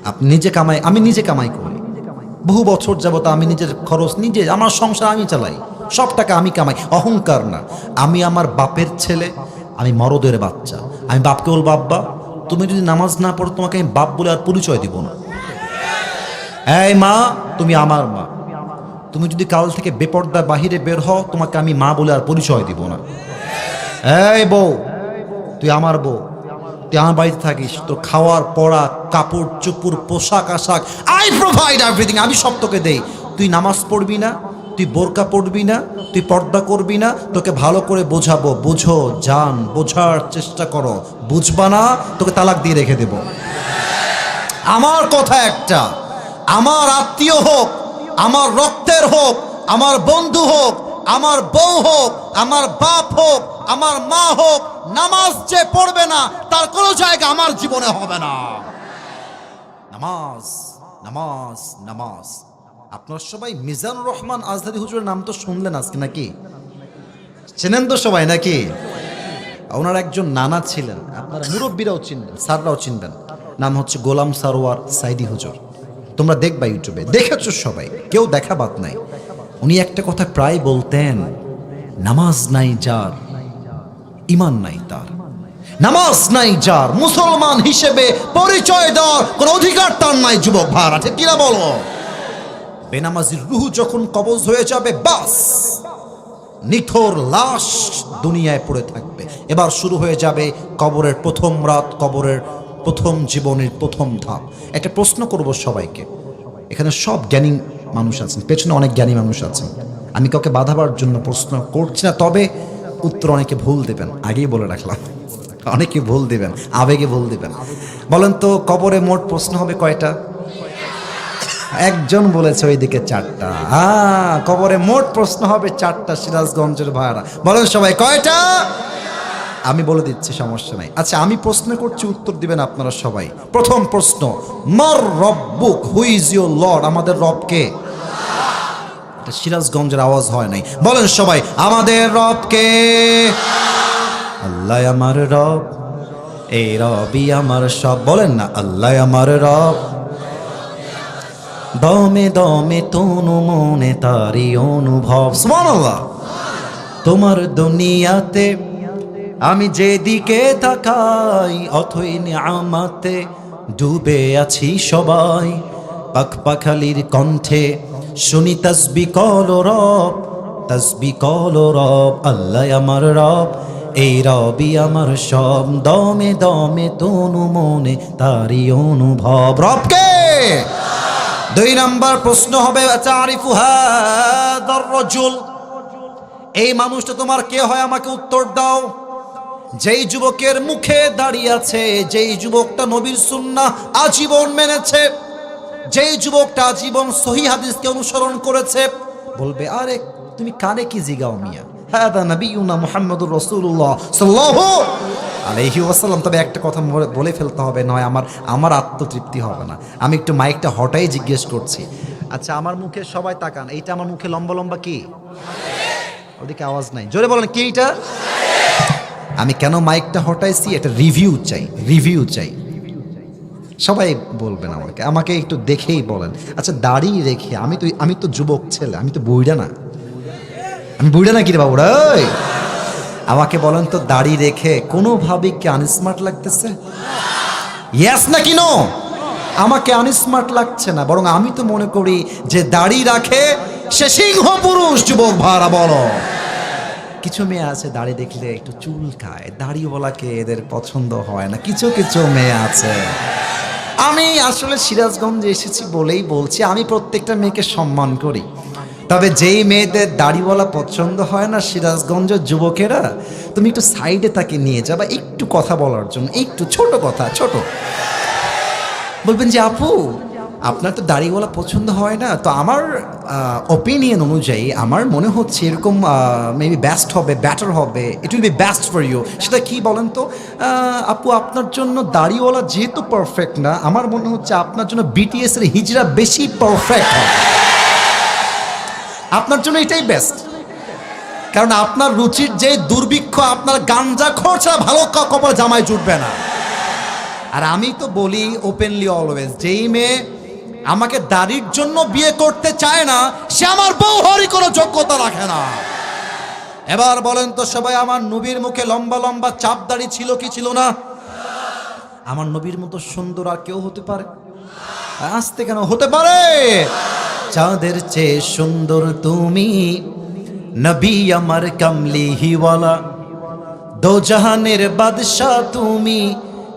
আপনি নিজে কামাই, আমি নিজে কামাই করি, বহু বছর যাবত আমি নিজের খরচ নিজে, আমার সংসার আমি চালাই, সব টাকা আমি কামাই। অহংকার না, আমি আমার বাপের ছেলে, আমি মরদের বাচ্চা। আমি বাপকে বলবো বাপ্পা তুমি যদি নামাজ না পড়ো তোমাকে আমি বাপ বলে আর পরিচয় দিব না। এই মা, তুমি আমার মা, তুমি যদি কাল থেকে বেপর্দা বাহিরে বের হও তোমাকে আমি মা বলে আর পরিচয় দিব না। এই বউ, তুই আমার বউ, তুই আমার বাড়িতে থাকিস, তোর খাওয়ার পড়া কাপড় চোপড় পোশাক আশাক আই প্রোভাইড এভরিথিং, আমি সব তোকে দেই। তুই নামাজ পড়বি না, তুই বোরকা পড়বি না, তুই পর্দা করবি না, তোকে ভালো করে বোঝাবো, বুঝো জান, বোঝার চেষ্টা করো, বুঝবা না তোকে তালাক দিয়ে রেখে দেব। আমার কথা একটা, আমার আত্মীয় হোক, আমার রক্তের হোক, আমার বন্ধু হোক, আমার বউ হোক, আমার বাপ হোক, আমার মা হোক, নামাজ যে পড়বে না তার কোনো জায়গা আমার জীবনে হবে না। নামাজ, নামাজ, নামাজ। আপনার সবাই মিজানুর রহমান আজহারী হুজুরের নাম তো শুনলেন আজকে নাকি? চেনেন তো সবাই নাকি? ওনার একজন নানা ছিলেন, আপনারা মুরব্বীরাও চিনবেন, স্যাররাও চিনবেন, নাম হচ্ছে গোলাম সারোয়ার সাইদি হুজুর। তোমরা দেখবা ইউটিউবে, দেখেছো সবাই, কেউ দেখা বাদ নাই। উনি একটা কথা প্রায় বলতেন, নামাজ নাই যার ঈমান নাই তার। নামাজ নাই যার মুসলমান হিসেবে পরিচয় দেওয়ার কোনো অধিকার তার নাই। যুবক ভাইরা, ঠিক কিনা বলো? বেনামাজির রুহ যখন কবজ হয়ে যাবে, বাস নিথর লাশ দুনিয়ায় পড়ে থাকবে। এবার শুরু হয়ে যাবে কবরের প্রথম রাত, কবরের প্রথম জীবনের প্রথম ধাপ। একটা প্রশ্ন করব সবাইকে, এখানে সব জ্ঞানী মানুষ আছেন, পেছনে অনেক জ্ঞানী মানুষ আছেন, আমি কাউকে বাধাবার জন্য প্রশ্ন করছি না, তবে উত্তর অনেকে ভুল দেবেন, আগেই বলে রাখলাম, অনেকে ভুল দিবেন, আবেগে ভুল দিবেন। বলেন তো কবরে মোট প্রশ্ন হবে কয়টা? একজন বলেছে ওইদিকে 4টা। কবরে মোট প্রশ্ন হবে 4টা। সিরাজগঞ্জের ভাইরা বলেন সবাই কয়টা? আমি বলে দিচ্ছি, সমস্যা নাই। আচ্ছা, আমি প্রশ্ন করছি, উত্তর দিবেন আপনারা সবাই। প্রথম প্রশ্ন, মার রব্বুক, হু ইজ ইউর লর্ড? আমাদের রব কে? এটা সিরাজগঞ্জের আওয়াজ হয় নাই, বলেন সবাই আমাদের রব কে? আল্লাহ আমার রব, এই রবই আমার সব। বলেন না, আল্লাহ আমার রব, দমে দমে তনু মনে তারি অনুভব। সুবহানাল্লাহ। তোমার দুনিয়াতে আমি যেদিকে তাকাই, অথই নিয়ামতে ডুবে আছি সবাই। পাখপাখালির কণ্ঠে শুনি তাসবিহ কল রব, তাসবিহ কল রব। আল্লাহ আমার রব, এই রবই আমার সব। দমে দমে তনু মনে তারি অনুভব। রবকে। 2 নাম্বার প্রশ্ন হবে, তারিফু হাদার রাজুল, এই মানুষটা তোমার কে হয়? আমাকে উত্তর দাও। যেই যুবকের মুখে দাঁড়িয়ে আছে, যেই যুবকটা নবীর সুন্নাহ আজীবন মেনেছে, যেই যুবকটা আজীবন সহিহ হাদিসকে অনুসরণ করেছে, বলবে আরে তুমি কানে কি জিগাও মিয়া, হাদা নবিয়ুনা মুহাম্মদুর রাসূলুল্লাহ সাল্লাল্লাহু আলাইহি ওয়াসাল্লাম। তবে একটা কথা বলে ফেলতে হবে, নয় আমার আত্মতৃপ্তি হবে না। আমি একটু মাইকটা হটাই জিজ্ঞেস করছি। আচ্ছা, আমার মুখে সবাই তাকান, এইটা আমার মুখে লম্বা লম্বা কি? ওদিকে আওয়াজ নাই, জোরে বলেন কি এইটা? আমি কেন মাইকটা হটাইছি? এটা রিভিউ চাই, রিভিউ চাই। সবাই বলবেন আমাকে, আমাকে একটু দেখেই বলেন। আচ্ছা, দাড়ি রেখে, আমি তো যুবক ছেলে, আমি তো বুইড়া না। আমি বুইড়া না কি রে বাবুরা? আমাকে বলেন তো, দাড়ি রেখে কোনোভাবে কি আনস্মার্ট লাগতেছে? ইয়েস না কি নো? আমাকে আনস্মার্ট লাগছে না, বরং আমি তো মনে করি যে দাড়ি রাখে সে সিংহ পুরুষ। যুবক ভাড়া বলো। কিছু মেয়ে আছে দাড়ি দেখলে একটু চুল খায়, দাড়িওয়ালাকে এদের পছন্দ হয় না। কিছু কিছু মেয়ে আছে। আমি আসলে সিরাজগঞ্জে এসেছি বলেই বলছি, আমি প্রত্যেকটা মেয়েকে সম্মান করি, তবে যেই মেয়েদের দাড়িওয়ালা পছন্দ হয় না, সিরাজগঞ্জের যুবকেরা, তুমি একটু সাইডে তাকে নিয়ে যাবা একটু কথা বলার জন্য, একটু ছোট কথা, ছোট। বলবেন যে আপু আপনার তো দাড়িওয়ালা পছন্দ হয় না, তো আমার ওপিনিয়ন অনুযায়ী আমার মনে হচ্ছে এরকম মেবি বেস্ট হবে, বেটার হবে, it will be best for you. সেটা কি বলেন তো? আপু আপনার জন্য দাড়িওয়ালা যেহেতু পারফেক্ট না, আমার মনে হচ্ছে আপনার জন্য বিটিএস এর হিজরা বেশি পারফেক্ট হবে। আপনার জন্য এটাই বেস্ট, কারণ আপনার রুচির যে দুর্ভিক্ষ, আপনার গাঞ্জা খরচা ভালো কপালে জামাই জুটবে না। আর আমি তো বলি ওপেনলি অলওয়েজ, যেই মেয়ে আমাকে দাড়ির জন্য বিয়ে করতে চায় না, সে আমার বউ হওয়ারই কোনো যোগ্যতা রাখে না। এবার বলেন তো সবাই, আমার নবীর মুখে লম্বা লম্বা চাপ দাড়ি ছিল কি ছিল না? আমার নবীর মতো সুন্দর আর কেউ হতে পারে? আসতে কেন হতে পারে? চাঁদের চেয়ে সুন্দর তুমি, নবী আমার কামলিওয়ালা, দো জাহানের বাদশা তুমি,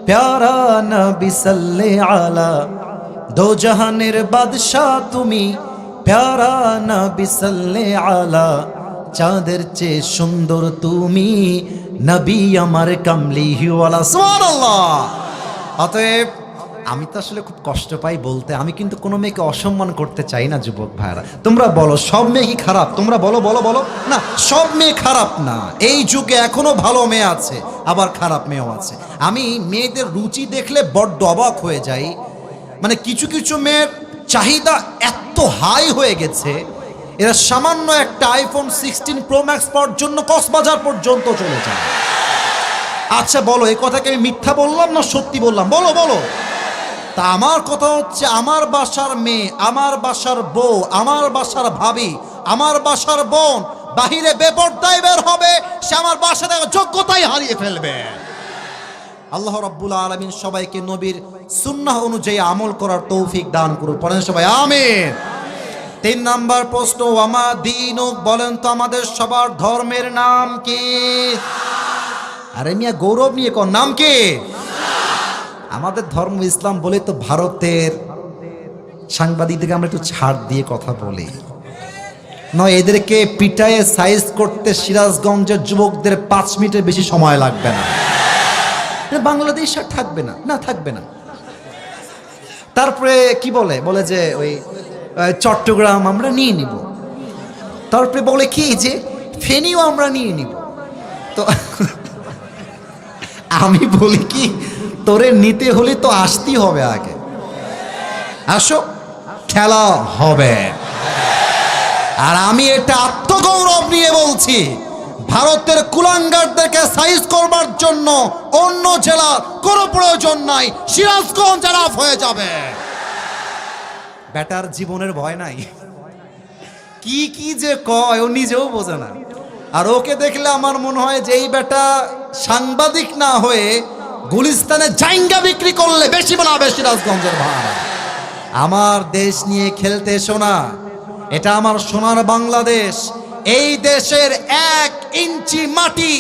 প্যারা নবী সাল্লে আলা। দো জাহানের বাদশা তুমি, প্যারা নবী সাল্লে আলা। চাঁদের চেয়ে সুন্দর তুমি, নবী আমার কামলিওয়ালা। সুবহানাল্লাহ। অতএব আমি তো আসলে খুব কষ্ট পাই বলতে, আমি কিন্তু কোনো মেয়েকে অসম্মান করতে চাই না যুবক ভাইরা। তোমরা বলো সব মেয়ে কি খারাপ? তোমরা বলো বলো বলো। না, সব মেয়ে খারাপ না। এই যুগে এখনো ভালো মেয়ে আছে, আবার খারাপ মেয়েও আছে। আমি মেয়েদের রুচি দেখলে বড্ড অবাক হয়ে যাই। মানে কিছু কিছু মেয়ের চাহিদা এত হাই হয়ে গেছে, এরা সামান্য একটা আইফোন 16 প্রো ম্যাক্স পাওয়ার জন্য কক্সবাজার পর্যন্ত চলে যায়। আচ্ছা বলো, এই কথাকে আমি মিথ্যা বললাম না সত্যি বললাম? বলো বলো। তা আমার কথা হচ্ছে, আমার বাসার মেয়ে, আমার বাসার বউ, আমার বাসার ভাবি, আমার বাসার বোন বাহিরে বেপরদায় বের হবে, সে আমার বাসা থেকে যোগ্যতাই হারিয়ে ফেলবে। আল্লাহ রাব্বুল আলামিন সবাইকে নবীর সুন্নাহ অনুযায়ী আমল করার তৌফিক দান করুন। পড়েন সবাই আমিন। 3 নাম্বার প্রশ্ন, ওয়ামা দীনুক, বলেন তো আমাদের সবার ধর্মের নাম কি? আরে মিয়া গৌরব নিয়ে কোন নাম কি? আমাদের ধর্ম ইসলাম বলে তো ভারতের সাংবাদিকদেরকে আমরা একটু ছাড় দিয়ে কথা বলি, নয় এদেরকে পিটায়ে সাইজ করতে সিরাজগঞ্জের যুবকদের 5 মিনিটের বেশি সময় লাগবে না। বাংলাদেশ আর থাকবে না, না থাকবে না। তারপরে কি বলে, বলে যে ওই চট্টগ্রাম আমরা নিয়ে নিব, তারপরে বলে কি যে ফেনীও আমরা নিয়ে নিব। তো আমি বলি কি, তোরে নিতে হলে তো আসতেই হবে আগে। আসো, খেলা হবে। আর আমি এটা আত্মগৌরব নিয়ে বলছি, ভারতের কুলাঙ্গারদেরকে সাইজ করবার জন্য অন্য জেলার কোনো প্রয়োজন নাই, সিরাজগঞ্জ আরাফ হয়ে যাবে। বেটার জীবনের ভয় নাই, কি কি যে কয় ও নিজেও বোঝে না। আর ওকে দেখলে আমার মনে হয় যে এই বেটা সাংবাদিক না হয়ে গুলিস্তানে জাইঙ্গা বিক্রি করলে বেশি বানাবে সিরাজগঞ্জের ভাড়া। আমার দেশ নিয়ে খেলতে এসো না, এটা আমার সোনার বাংলাদেশ। এই দেশের 1 ইঞ্চি মাটি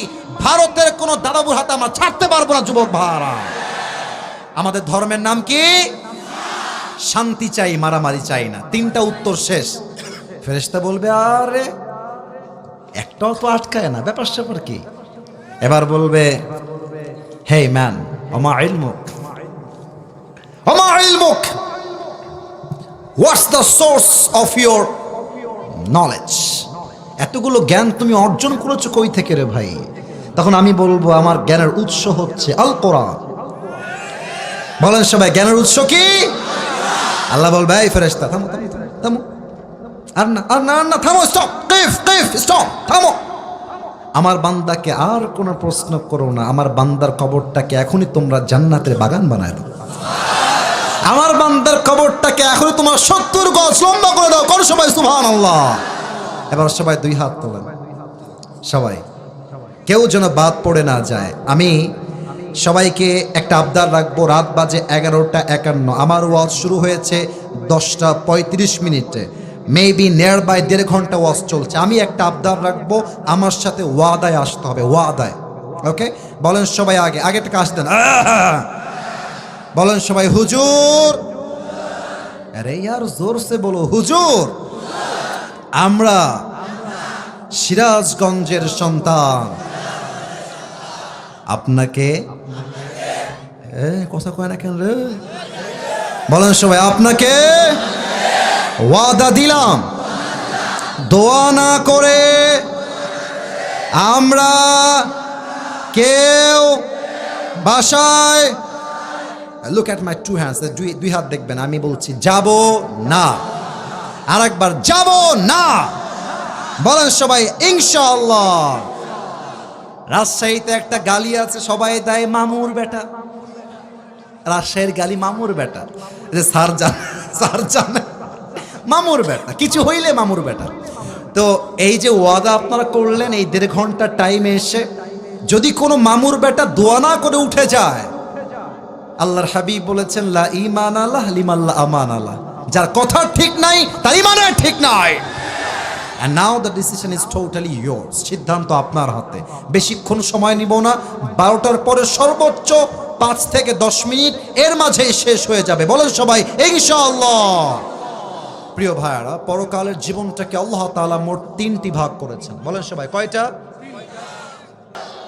ভারতের কোনো দাদাবুর হাতে আমরা ছাড়তে পারবো না যুবক ভাড়া। আমাদের ধর্মের নাম কি? শান্তি চাই, মারামারি চাই না। 3টা উত্তর শেষ। ফেরেশতা বলবে আরে একটাও তো আটকায় না, ব্যাপার স্যাপার কি? এবার বলবে হে ম্যান, ওমা ইলমুক, ওমা ইলমুক, what's the source of your knowledge? এতগুলো জ্ঞান তুমি অর্জন করেছো কই থেকে রে ভাই? তখন আমি বলবো আমার জ্ঞানের উৎস হচ্ছে আল কোরআন। বলেন সবাই, জ্ঞানের উৎস কি? আল্লাহ বলবে এই ফেরেশতা থামো থামো থামো, আর না আর না আর না, থামো, স্টপ, কিফ কিফ, স্টপ, থামো। আমার বান্দাকে আর কোনো প্রশ্ন করো না, আমার বান্দার কবরটাকে এখনই তোমরা জান্নাতের বাগান বানায় দাও। আমার বান্দার কবরটাকে এখনই তোমার 70 গজ লম্বা করে দাও। করো সবাই সুবহানাল্লাহ। এবার সবাই 2 হাত তোলেন, সবাই, কেউ যেন বাদ পড়ে না যায়। আমি সবাইকে একটা আবদার রাখবো, রাত বাজে 11:51, আমার ওয়াজ শুরু হয়েছে 10:35। মেবি নিয়ার বাই 1.5 ঘন্টা ওয়াজ চলছে। আমি একটা আবদার রাখবো, আমার সাথে ওয়াদায় আসতে হবে, ওয়াদায়। ওকে, বলেন সবাই, আগে আগে থেকে আসতেন। বলেন সবাই হুজুর। আরে यार জোর সে বলো হুজুর। আমরা সিরাজগঞ্জের সন্তান, আপনাকে কথা কয় না কেন রে? বলেন সবাই, আপনাকে ওয়াদা দিলাম, দোয়া না করে আমরা কেউ বাসায়, লুক এট মাই 2 হ্যান্ডস, 2 হাত দেখবেন, আমি বলছি যাব না। আরেকবার, যাব না। বলেন সবাই ইনশাআল্লাহ। রাজশাহীতে একটা গালি আছে, সবাই দেয় মামুর বেটা। রাজশাহীর গালি মামুর বেটা, যে স্যার জানে মামুর বেটা, কিছু হইলে মামুর বেটা। তো এই যে ওয়াদা আপনারা করলেন এই 1.5 ঘন্টা টাইমে এসে, যদি কোনো মামুর বেটা দোয়া না করে উঠে যায়, আল্লাহর হাবিব বলেছেন লা ঈমান আল্লাহ লিমান লা আমান আল্লাহ, যার কথা ঠিক নাই তার ঈমানের ঠিক নাই। And now the decision is totally yours. সিদ্ধান্ত আপনার হাতে। বেশিক্ষণ সময় নিব না, 12টার পরে সর্বোচ্চ 5 থেকে 10 মিনিট, এর মাঝেই শেষ হয়ে যাবে। বলেন সবাই ইনশাআল্লাহ। প্রিয় ভাইয়ারা, পরকালের জীবনটাকে আল্লাহ তাআলা মোট 3টি ভাগ করেছেন। বলেন সবাই কয়টা?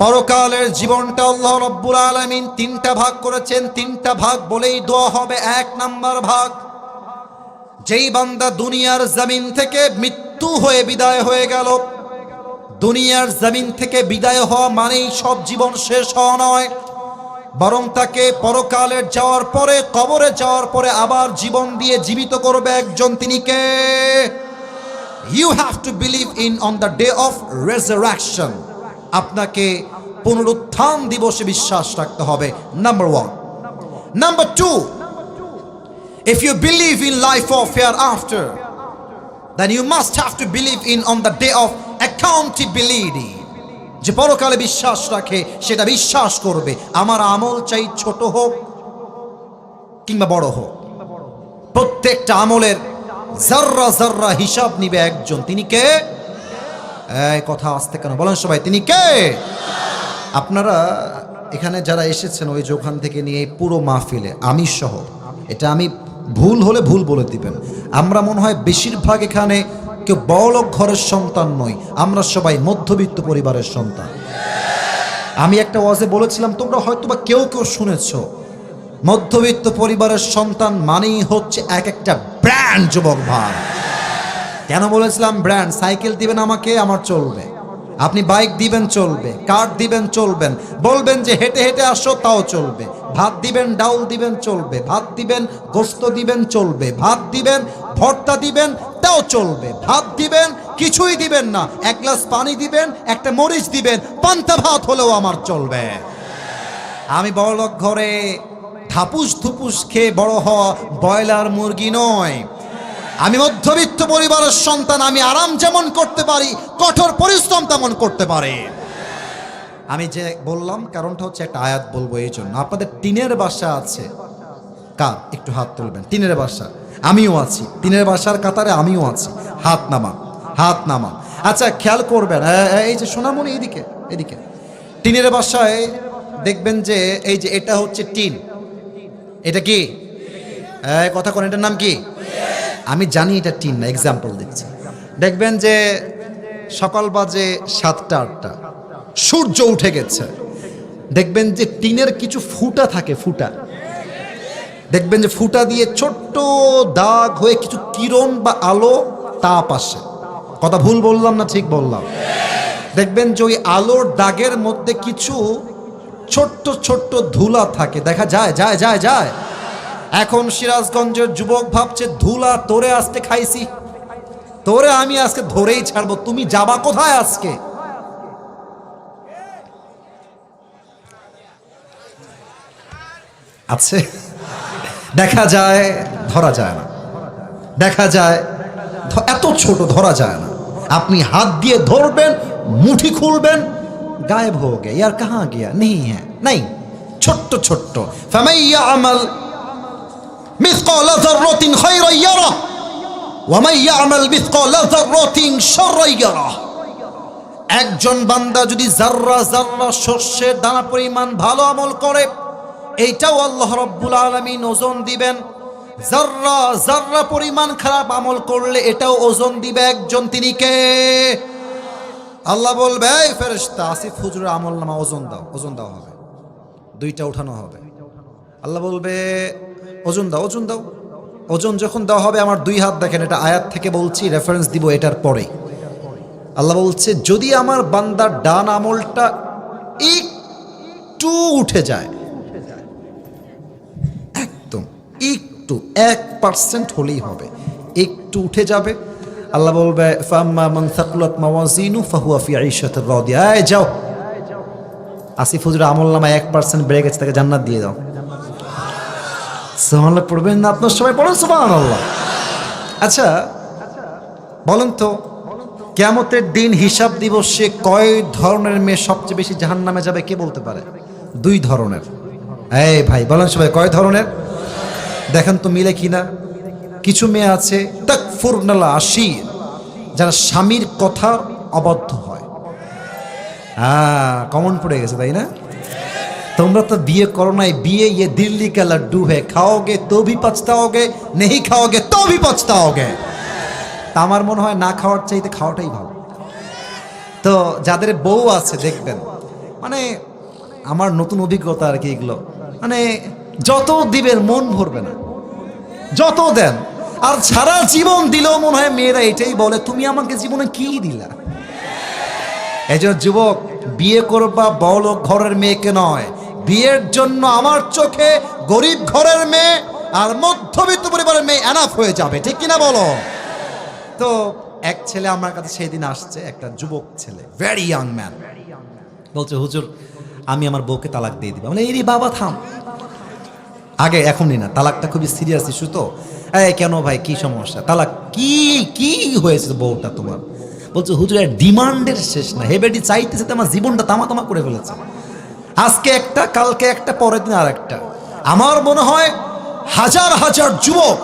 পরকালের জীবনটা আল্লাহ রাব্বুল আলামিন তিনটা ভাগ করেছেন। তিনটা ভাগ বলেই দোয়া হবে। এক নাম্বার ভাগ, যেই বান্দা দুনিয়ার জমিন থেকে মৃত্যু হয়ে বিদায় হয়ে গেল। দুনিয়ার জমিন থেকে বিদায় হওয়া মানেই সব জীবন শেষ হওয়া নয়, বরং তাকে পরকালের যাওয়ার পরে, কবরে যাওয়ার পরে আবার জীবন দিয়ে জীবিত করবে একজন। তিনি কে? You have to believe in on the day of resurrection. আপনাকে পুনরুত্থান দিবসে বিশ্বাস রাখতে হবে, number one. Number two, if you believe in life of hereafter, then you must have to believe in on the day of accountability. যে পরকালে বিশ্বাস রাখে সেটা বিশ্বাস করবে আমার আমল চাই ছোট হোক কিংবা বড় হোক, প্রত্যেকটা আমলের জাররা জাররা হিসাব নিবে একজন। তিনি কে? এই কথা আসতে কেন বলেন সবাই, তিনি কে? আপনারা এখানে যারা এসেছেন ওই যে ওখান থেকে নিয়ে পুরো মাহফিলে আমি সহ, এটা আমি ভুল হলে ভুল বলে দিবেন, আমরা মনে হয় বেশিরভাগ এখানে কেউ বড়লোক ঘরের সন্তান নই, আমরা সবাই মধ্যবিত্ত পরিবারের সন্তান। আমি একটা ওয়াজে বলেছিলাম, তোমরা হয়তো বা কেউ কেউ শুনেছো, মধ্যবিত্ত পরিবারের সন্তান মানেই হচ্ছে এক একটা ব্র্যান্ড যুবক ভাই। কেন বলেছিলাম ব্র্যান্ড? সাইকেল দিবেন আমাকে, আমার চলবে। আপনি বাইক দিবেন, চলবে। কার দিবেন, চলবেন। বলবেন যে হেঁটে হেঁটে আসো, তাও চলবে। ভাত দিবেন, ডাউল দিবেন, চলবে। ভাত দিবেন, গোস্ত দিবেন, চলবে। ভাত দিবেন, ভর্তা দিবেন, তাও চলবে। ভাত দিবেন, কিছুই দিবেন না, এক গ্লাস পানি দিবেন, একটা মরিচ দিবেন, পান্তা ভাত হলেও আমার চলবে। আমি বড়লোক ঘরে ধাপুস ধুপুস খেয়ে বড় হওয়া ব্রয়লার মুরগি নয়। আমি মধ্যবিত্ত পরিবারের সন্তান। আমি আরাম যেমন করতে পারি, কঠোর পরিশ্রম তেমন করতে পারি। আমি যে বললাম কারণটা হচ্ছে একটা আয়াত বলবো এই জন্য। আপনাদের টিনের বাসা আছে কার? একটু হাত তুলবেন। টিনের বাসা? আমিও আছি। টিনের বাসার কাতারে আমিও আছি। হাত নামান, হাত নামান। আচ্ছা খেয়াল করবেন, এই যে সোনামণি, এদিকে এদিকে। টিনের বাসায় দেখবেন যে এই যে এটা হচ্ছে টিন। এটা কি কথা কোন? এটার নাম কি? আমি জানি এটা টিন না, এক্সাম্পল দিচ্ছি। দেখবেন যে সকাল বাজে 7টা 8টা, সূর্য উঠে গেছে। দেখবেন যে টিনের কিছু ফুটা থাকে, ফুটা। দেখবেন যে ফুটা দিয়ে ছোট্ট দাগ হয়ে কিছু কিরণ বা আলো, তাপ আসে। কথা ভুল বললাম না ঠিক বললাম? দেখবেন যে ওই আলোর দাগের মধ্যে কিছু ছোট্ট ছোট্ট ধুলা থাকে, দেখা যায় যায় যায় যায়। এখন সিরাজগঞ্জের যুবক ভাবছে ধুলা তোরে আজকে খাইছি, তোরে আমি আজকে ধরেই ছাড়বো, তুমি যাবা কোথায় আজকে? আছে দেখা যায়, ধরা যায় না। দেখা যায় এত ছোট, ধরা যায় না। আপনি হাত দিয়ে ধরবেন, মুঠি খুলবেন, গায়েব হয়ে গে, ইয়ার কাহা গিয়া নেই, হ্যাঁ নাই। ছোট্ট ছোট্ট ফামাইয়া আমাল مثقال ذرة خيرا يره ومن يعمل مثقال ذرة شرا يره। একজন বান্দা যদি জাররা জাররা শস্যের দানা পরিমাণ ভালো আমল করে, এইটাও আল্লাহ রাব্বুল আলামিন ওজন দিবেন। জাররা জাররা পরিমাণ খারাপ আমল করলে এটাও ওজন দিবে একজন। তিনি কে? আল্লাহ বলবে, এই ফেরেশতা আসিফ হুজুরের আমল নামা ওজন দাও। ওজন দেওয়া হবে, 2টা উঠানো হবে। আল্লাহ বলবে ওজন দাও, ওজন দাও। ওজন যখন দেওয়া হবে, আমার 2 হাত দেখেন, এটা আয়াত থেকে বলছি, রেফারেন্স দিব এটার পরে। আল্লাহ বলছে যদি আমার বান্দার ডান আমলটা একটু উঠে যায়, একদম একটু 1% হলেই হবে, একটু উঠে যাবে, আল্লাহ বলবে ফাম্মা মান সাকুলাত মাওয়াজিনু ফাহুয়া ফি আইশাতির রাদিয়া। এই যাও, আসিফ হুজুরের আমল নামায় 1% বেড়ে গেছে, তাকে জান্নাত দিয়ে দাও। সুবহানাল্লাহ পড়বেন না? আপনার সবাই পড়েন সুবহানাল্লাহ। আচ্ছা বলেন তো, কিয়ামতের দিন হিসাব দিবসে কয় ধরনের মেয়ে সবচেয়ে বেশি জাহান্নামে যাবে? কে বলতে পারে? 2 ধরনের। এই ভাই বলেন সবাই, কয় ধরনের? দেখেন তো মিলে কিনা। কিছু মেয়ে আছে তাকফুরনাল আশির, যারা স্বামীর কথার অবাধ্য হয়। কমন পড়ে গেছে তাই না? তোমরা তো বিয়ে করো নাই, বিয়ে ये दिल्ली का लड्डू है, खाओगे तो भी पछताओगे, नहीं खाओगे तो भी पछताओगे। তা আমার মনে হয় না খাওয়ার চাইতে খাওয়াটাই ভালো। তো যাদের বউ আছে দেখবেন মানে আমার নতুন অভিজ্ঞতা আর কি এগুলো, মানে যত দিবেন মন ভরবে না, যত দেন। আর সারা জীবন দিলেও মনে হয় মেয়েরা এটাই বলে, তুমি আমাকে জীবনে কি দিলা। এই যে যুবক, বিয়ে করবা বড়লোক ঘরের মেয়েকে নয়, বিয়ের জন্য আমার চোখে গরিব ঘরের মেয়ে আর মধ্যবিত্ত পরিবারের মেয়ে এনাফ হয়ে যাবে, ঠিক কিনা বলো? তো এক ছেলে আমার কাছে সেই দিন আসছে, একটা যুবক ছেলে, ভেরি ইয়াং ম্যান, বলছে হুজুর আমি আমার বউকে তালাক দিয়ে দিবা। বলে এই বাবা থাম, আগে এখনই না, তালাকটা খুবই সিরিয়াস ইস্যু। তো এই কেন ভাই, কি সমস্যা, তালাক কি কি হয়েছে বউটা তোমার? বলছে হুজুর এর ডিমান্ডের শেষ না, হেবেডি চাইতেছে, আমার জীবনটা তামা তামা করে ফেলেছে, আজকে একটা কালকে একটা পরের দিন আর একটা। আমার মনে হয় হাজার হাজার যুবক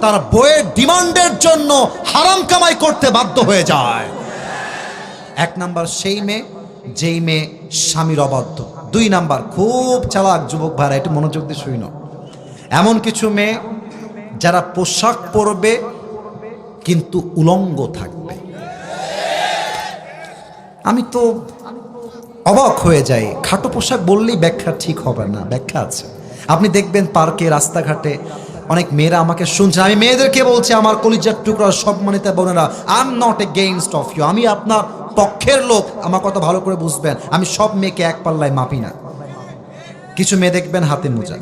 তার বইয়ের ডিমান্ডের জন্য হারাম কামাই করতে বাধ্য হয়ে যায়। এক নাম্বার সেই মেয়ে যেই মেয়ে স্বামীর অবাধ্য। দুই নাম্বার, খুব চালাক যুবক ভাইরা, একটু মনোযোগ দিয়ে শুনো, এমন কিছু মেয়ে যারা পোশাক পরবে কিন্তু উলঙ্গ থাকবে। আমি তো অবাক হয়ে যাই, খাটো পোশাক বললেই ব্যাখ্যা ঠিক হবে না, ব্যাখ্যা আছে। আপনি দেখবেন পার্কে, রাস্তাঘাটে অনেক মেয়েরা আমাকে শুনছে, আমি মেয়েদেরকে বলছি, আমার কলিজার টুকরা সম্মানিত বোনেরা, I am not against of you, আমি আপনার পক্ষের লোক, আমার কথা ভালো করে বুঝবেন। আমি সব মেয়েকে এক পাল্লায় মাপি না। কিছু মেয়ে দেখবেন হাতে মোজা,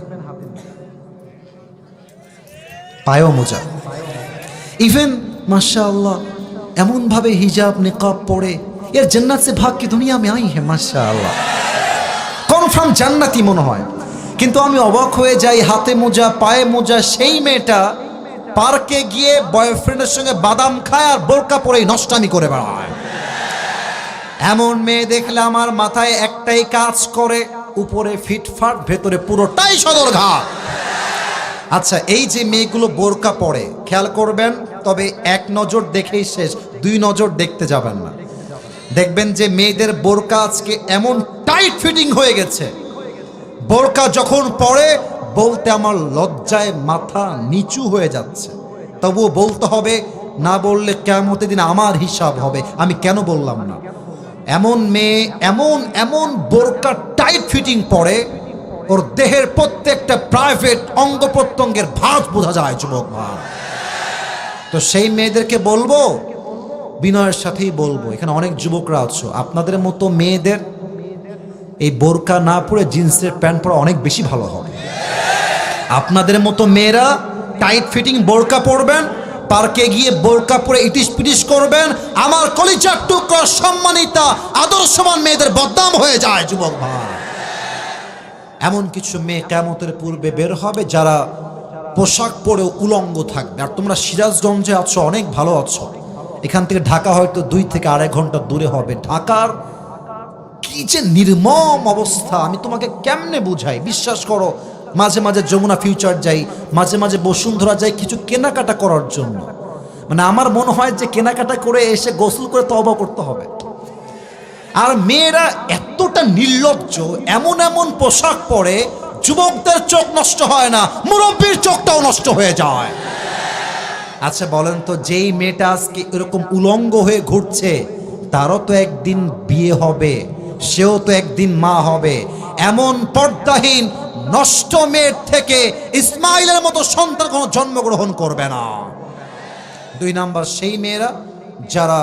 পায়েও মোজা, ইভেন মাশাআল্লাহ এমন ভাবে হিজাব নিকাব পরে, এর জান্নাত সে ভাগ কি দুনিয়া মে আই হ্যাঁ, মাশাআল্লাহ কনফার্ম জান্নাতি মনে হয়। কিন্তু আমি অবাক হয়ে যাই, হাতে মোজা পায়ে মোজা সেই মেয়েটা পার্কে গিয়ে বয়ফ্রেন্ডের সঙ্গে বাদাম খায় আর বোরকা পরেই নষ্টামি করে বেড়ায়। এমন মেয়ে দেখলে আমার মাথায় একটাই কাজ করে, উপরে ফিটফাট, ভেতরে পুরোটাই সদরঘাট। আচ্ছা, এই যে মেয়েগুলো বোরকা পরে, খেয়াল করবেন, তবে এক নজর দেখেই শেষ, দুই নজর দেখতে যাবেন না। দেখবেন যে মেয়েদের বোরকা আজকে এমন টাইট ফিটিং হয়ে গেছে, বোরকা যখন পরে বলতে আমার লজ্জায় মাথা নিচু হয়ে যাচ্ছে, তবুও বলতে হবে, না বললে কিয়ামতের দিন আমার হিসাব হবে, আমি কেন বললাম না। এমন মেয়ে এমন এমন বোরকা টাইট ফিটিং পরে, ওর দেহের প্রত্যেকটা প্রাইভেট অঙ্গ প্রত্যঙ্গের ভাঁজ বোঝা যায় যুবক ভাই। তো সেই মেয়েদেরকে বলবো, বিনয়ের সাথেই বলবো, এখানে অনেক যুবকরা আছো, আপনাদের মতো মেয়েদের এই বোরকা না পরে জিন্সের প্যান্ট পরা অনেক বেশি ভালো হবে। আপনাদের মতো মেয়েরা টাইট ফিটিং বোরকা পরবেন, পার্কে গিয়ে বোরকা পরে ইটিস পিটিস করবেন, আমার কলিজার টুকরা সম্মানিতা আদর্শবান মেয়েদের বদনাম হয়ে যায় যুবক ভাই। এমন কিছু মেয়ে কিয়ামতের পূর্বে বের হবে যারা পোশাক পরেও উলঙ্গ থাকবে। আর তোমরা সিরাজগঞ্জে আছো, অনেক ভালো আছো, এখান থেকে ঢাকা হয়তো 2 থেকে 2.5 ঘন্টা দূরে হবে। ঢাকার কি যে নির্মম অবস্থা, আমি তোমাকে কেমনে বুঝাই, বিশ্বাস করো। মাঝে মাঝে যমুনা ফিউচার যাই, মাঝে মাঝে বসুন্ধরা যাই কিছু কেনাকাটা করার জন্য, মানে আমার মনে হয় যে কেনাকাটা করে এসে গোসল করে তওবা করতে হবে। আর মেয়েরা এতটা নির্লজ্জ, এমন এমন পোশাক পরে, যুবকদের চোখ নষ্ট হয় না, মুরব্বীর চোখটাও নষ্ট হয়ে যায়। আচ্ছা বলেন তো, যেই মেয়েটা আজকে এরকম উলঙ্গ হয়ে ঘুরছে, তারও তো একদিন বিয়ে হবে, সেও তো একদিন মা হবে। এমন পর্দাহীন নষ্ট মেয়ের থেকে ইসমাইলের মতো সন্তান কোনো জন্মগ্রহণ করবে না। 2 নাম্বার, সেই মেয়েরা যারা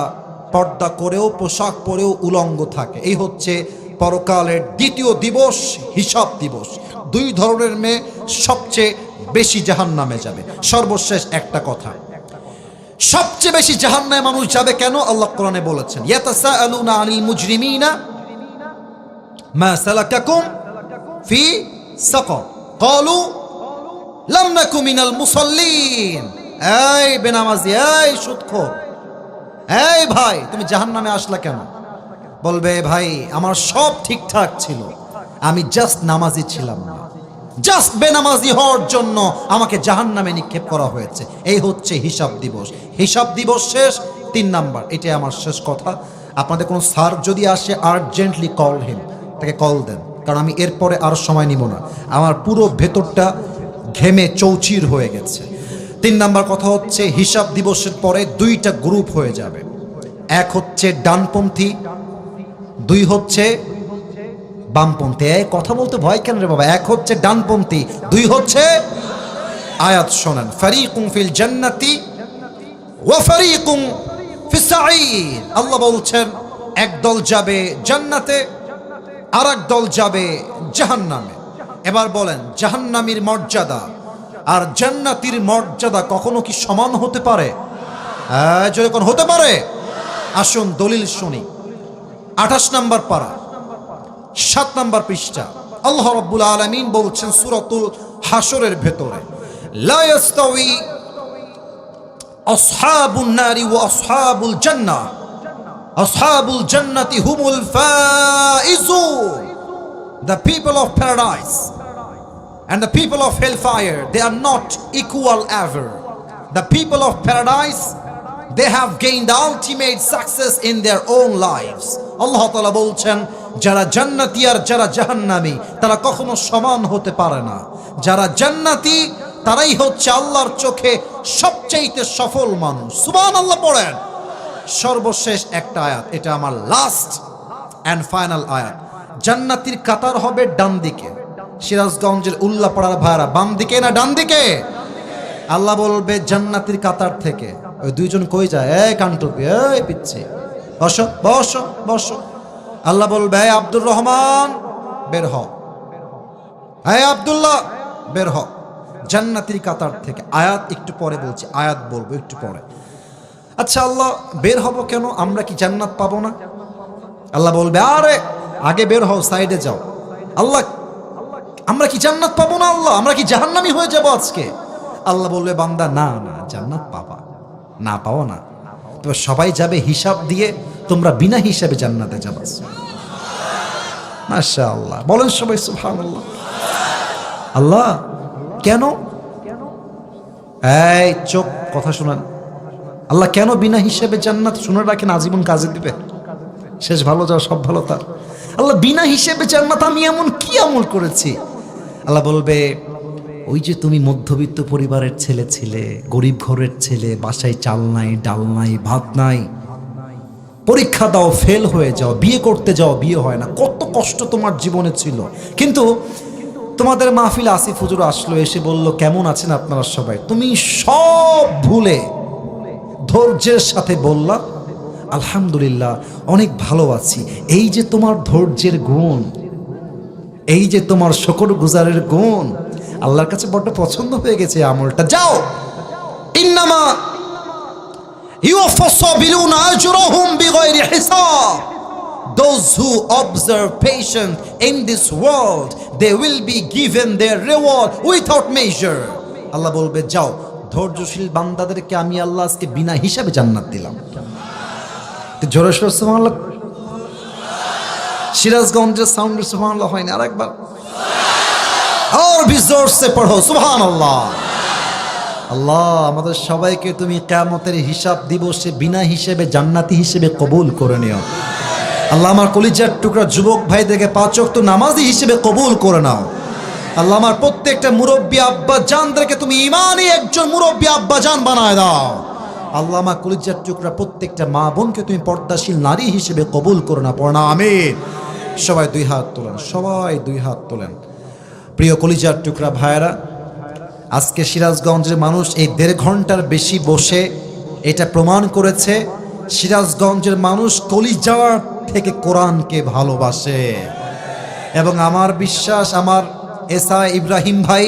পর্দা করেও পোশাক পরেও উলঙ্গ থাকে। এই হচ্ছে পরকালের দ্বিতীয় দিবস, হিসাব দিবস। 2 ধরনের মেয়ে সবচেয়ে বেশি জাহান্নামে যাবে। সর্বশেষ একটা কথা, সবচেয়ে বেশি জাহান্নামে মানুষ যাবে কেন? আল্লাহ কোরআনে বলেছেন, ইয়াতাসাআলুনা আনিল মুজরিমিনা মা সালাকাকুম ফি সাকার ক্বালু লাম নাকু মিনাল মুসাল্লিন। এই বেনামাজি, এই সুদখোর, এই ভাই তুমি জাহান্নামে আসলা কেন? বলবে ভাই আমার সব ঠিকঠাক ছিল, আমি জাস্ট নামাজি ছিলাম না, জাস্ট বেনামাজি হওয়ার জন্য আমাকে জাহান্নামে নিক্ষেপ করা হয়েছে। এই হচ্ছে হিসাব দিবস। হিসাব দিবস শেষ। 3 নাম্বার, এটাই আমার শেষ কথা। আপনাদের কোনো স্যার যদি আসে, আর্জেন্টলি কল হিম, তাকে কল দেন, কারণ আমি এরপরে আর সময় নিব না, আমার পুরো ভেতরটা ঘেমে চৌচির হয়ে গেছে। 3 নাম্বার কথা হচ্ছে, হিসাব দিবসের পরে 2টা গ্রুপ হয়ে যাবে। এক হচ্ছে ডানপন্থী, 2 হচ্ছে বামপন্থী। কথা বলতে ভয় কেন রে বাবা? এক হচ্ছে ডানপন্থী, দুই হচ্ছে আয়াত শোনেন, ফারিকুম ফিল জান্নাতি ওয়া ফারিকুম ফিস সাঈর। আল্লাহ বলছেন একদল যাবে জান্নাতে আর এক দল যাবে জাহান্নামে। এবার বলেন জাহান্নামীর মর্যাদা আর জান্নাতীর মর্যাদা কখনো কি সমান হতে পারে? যদি কোন হতে পারে? আসুন দলিল শুনি। 28 নম্বর পারা 7 নম্বর পৃষ্ঠা আল্লাহ রাব্বুল আলামিন বলছেন সূরাতুল হাশরের ভেতরে, লা ইয়াস্তাউই আসহাবুন নারি ওয়া আসহাবুল জান্নাহ, আসহাবুল জান্নাতি হুমুল Faizun. The people of paradise and the people of hellfire, they are not equal ever. The people of paradise, they have gained the ultimate success in their own lives. Allah Ta'ala বলছেন যারা জান্নাতি আর যারা জাহান্নামী তারা কখনো সমান হতে পারে না। যারা জান্নাতি তারাই হচ্ছে আল্লাহর চোখে সবচেয়ে সফল মানুষ। সুবহানাল্লাহ পড়েন। সর্বশেষ একটা আয়াত, এটা আমার লাস্ট এন্ড ফাইনাল আয়াত। জান্নাতীর কাতার হবে ডান দিকে। সিরাজগঞ্জের উল্লাপাড়ার ভাইরা বাম দিকে না ডান দিকে? আল্লাহ বলবে জান্নাতীর কাতার থেকে ওই দুইজন কই যায়, এই কানটুপি, এই পিচ্ছি, বসো বসো বসো। আল্লাহ বলবে এই আব্দুর রহমান বের হ, এই আব্দুল্লাহ বের হ জান্নাতীর কাতার থেকে। আয়াত একটু পরে বলছি, আয়াত বলবো একটু পরে। আচ্ছা আল্লাহ বের হব কেন? আমরা কি জান্নাত পাবো না? আল্লাহ বলবে আরে আগে বের হও, সাইডে যাও। আল্লাহ আমরা কি জান্নাত পাবো না? আল্লাহ আমরা কি জাহান্নামী হয়ে যাব আজকে? আল্লাহ বলবে বান্দা না না, জান্নাত পাবা না, পাও না। তবে সবাই যাবে হিসাব দিয়ে, তোমরা বিনা হিসাবে জান্নাতে যাবে। মাশাআল্লাহ বলেন সবাই সুবহানাল্লাহ। আল্লাহ কেন? এই চোখ, কথা শুনান। আল্লাহ কেন বিনা হিসাবে জান্নাত? শুনে রাখেন, আজীবন কাজে দিবে, শেষ ভালো যাও সব ভালো তার। আল্লাহ বিনা হিসেবে জান্নাত, আমি এমন কি আমল করেছি? আল্লাহ বলবে ওই যে তুমি মধ্যবিত্ত পরিবারের ছেলে ছিলে, গরিব ঘরের ছেলে, বাসায় চাল নাই, ডাল নাই, ভাত নাই, পরীক্ষা দাও ফেল হয়ে যাও, বিয়ে করতে যাও বিয়ে হয় না, কত কষ্ট তোমার জীবনে ছিল। কিন্তু তোমাদের মাহফিলে আসিফ হুজুর আসলো, এসে বলল কেমন আছেন আপনারা সবাই? তুমি সব ভুলে ধৈর্যের সাথে বললা আলহামদুলিল্লাহ অনেক ভালো আছি। এই যে তোমার ধৈর্যের গুণ, এই যে তোমার শুকর গুজারের গুণ, আল্লাহর কাছে বড্ড পছন্দ হয়ে গেছে আমলটা। যাও, ইন্নামা ইউওয়াফাস সাবিরুনা আজরাহুম বিগাইরি হিসাব। Those who observe patience in this world, they will be given their reward without measure. আল্লাহ বলবে যাও, ধৈর্যশীল বান্দাদেরকে আমি আল্লাহ আজকে বিনা হিসাবে জান্নাত দিলাম। জোরে সোরে সুবহানাল্লাহ। সিরাজগঞ্জের সাউন্ডে সুবহানাল্লাহ হয় না? আরেকবার আর বিজোর সে পড়ো সুবহানাল্লাহ। আল্লাহ আমাদের সবাইকে তুমি কিয়ামতের হিসাব দিবসে বিনা হিসেবে জান্নাতি হিসেবে কবুল করে নিও। আল্লাহ আমার কলিজার টুকরা যুবক ভাইদেরকে 5 ওয়াক্ত নামাজি হিসেবে কবুল করে নাও। আল্লাহ আমার প্রত্যেকটা মুরব্বী আব্বা জানদেরকে তুমি ঈমানি একজন মুরব্বী আব্বা জান বানায় দাও। আল্লাহ আমার কলিজার টুকরা প্রত্যেকটা মা বোনকে তুমি পর্দাশীল নারী হিসেবে কবুল করো না, পড়না আমিন। সবাই 2 হাত তোলেন, সবাই 2 হাত তোলেন। প্রিয় কলিজার টুকরা ভাইরা, আজকে সিরাজগঞ্জের মানুষ এই 1.5 ঘন্টার বেশি বসে এটা প্রমাণ করেছে সিরাজগঞ্জের মানুষ কলিজার থেকে কোরআনকে ভালোবাসে। এবং আমার বিশ্বাস আমার এসা ইব্রাহিম ভাই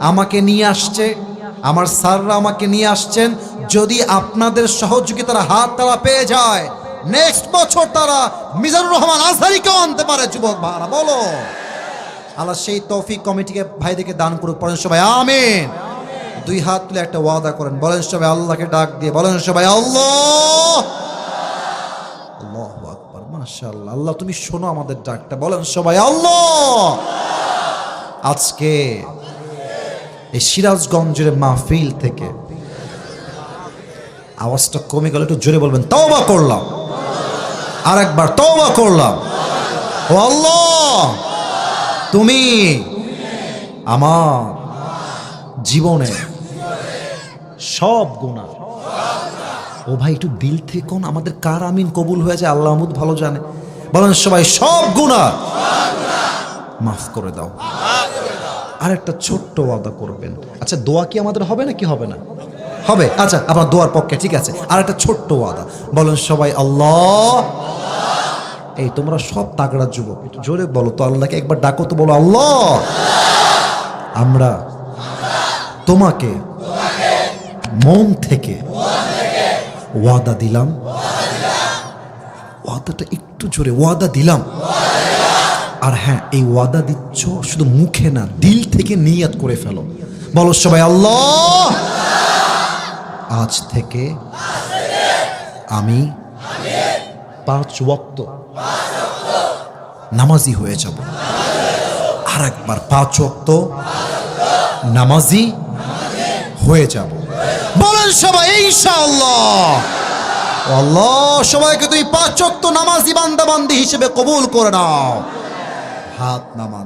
আমাকে নিয়ে আসছে, আমার স্যাররা আমাকে নিয়ে আসছেন, যদি আপনাদের সহযোগিতার হাত তারা পেয়ে যায় নেক্সট বছর তারা মিজানুর রহমান আজহারিকেও আনতে পারে। যুবক ভাইরা বলো আল্লাহ সেই তৌফিক কমিটিকে ভাইদেরকে দান করুক। পড়েন সবাই আমিন। 2 হাত তুলে একটা ওয়াদা করেন, বলেন সবাই আল্লাহকে ডাক দিয়ে, বলেন সবাই আল্লাহ। আল্লাহু আকবার, মাশাআল্লাহ। আল্লাহ তুমি শোনো আমাদের ডাকটা, বলেন সবাই আল্লাহ। আজকে এই সিরাজগঞ্জের মাহফিল থেকে আওয়াজটা কমে গেল, একটু জোরে বলবেন তওবা করলাম, আরেকবার তওবা করলাম। ও আল্লাহ তুমি আমার জীবনে সব গুনাহ, ও ভাই একটু দিল থেকে কোন আমাদের কার আমিন কবুল হয়ে যায় আল্লাহ ভালো জানে। বলেন সবাই সব গুনাহ মাফ করে দাও। আর একটা ছোট্ট ওয়াদা করবেন। আচ্ছা, দোয়া কি আমাদের হবে না কি হবে না? হবে। আচ্ছা, আপনার দোয়ার পক্ষে ঠিক আছে। আর একটা ছোট্ট ওয়াদা বলেন সবাই, আল্লাহ। এই তোমরা সব তাগড়া যুবক, একটু জোরে বলো তো, আল্লাহকে একবার ডাকো তো, বলো আল্লাহ, আমরা তোমাকে মন থেকে ওয়াদা দিলাম। ওয়াদাটা একটু জোরে, ওয়াদা দিলাম। আর হ্যাঁ, এই ওয়াদা দিচ্ছ শুধু মুখে না, দিল থেকে নিয়াত করে ফেলো। বলো সবাই, আল্লাহ, আজ থেকে আমি 5 ওয়াক্ত নামাজি হয়ে যাব। আর একবার 5 ওয়াক্ত নামাজি হয়ে যাব। বলেন সবাই ইনশাআল্লাহ। আল্লাহ সবাইকে তুমি 5 ওয়াক্ত নামাজি বান্দা বান্দি হিসেবে কবুল করে নাও। হাত নামান।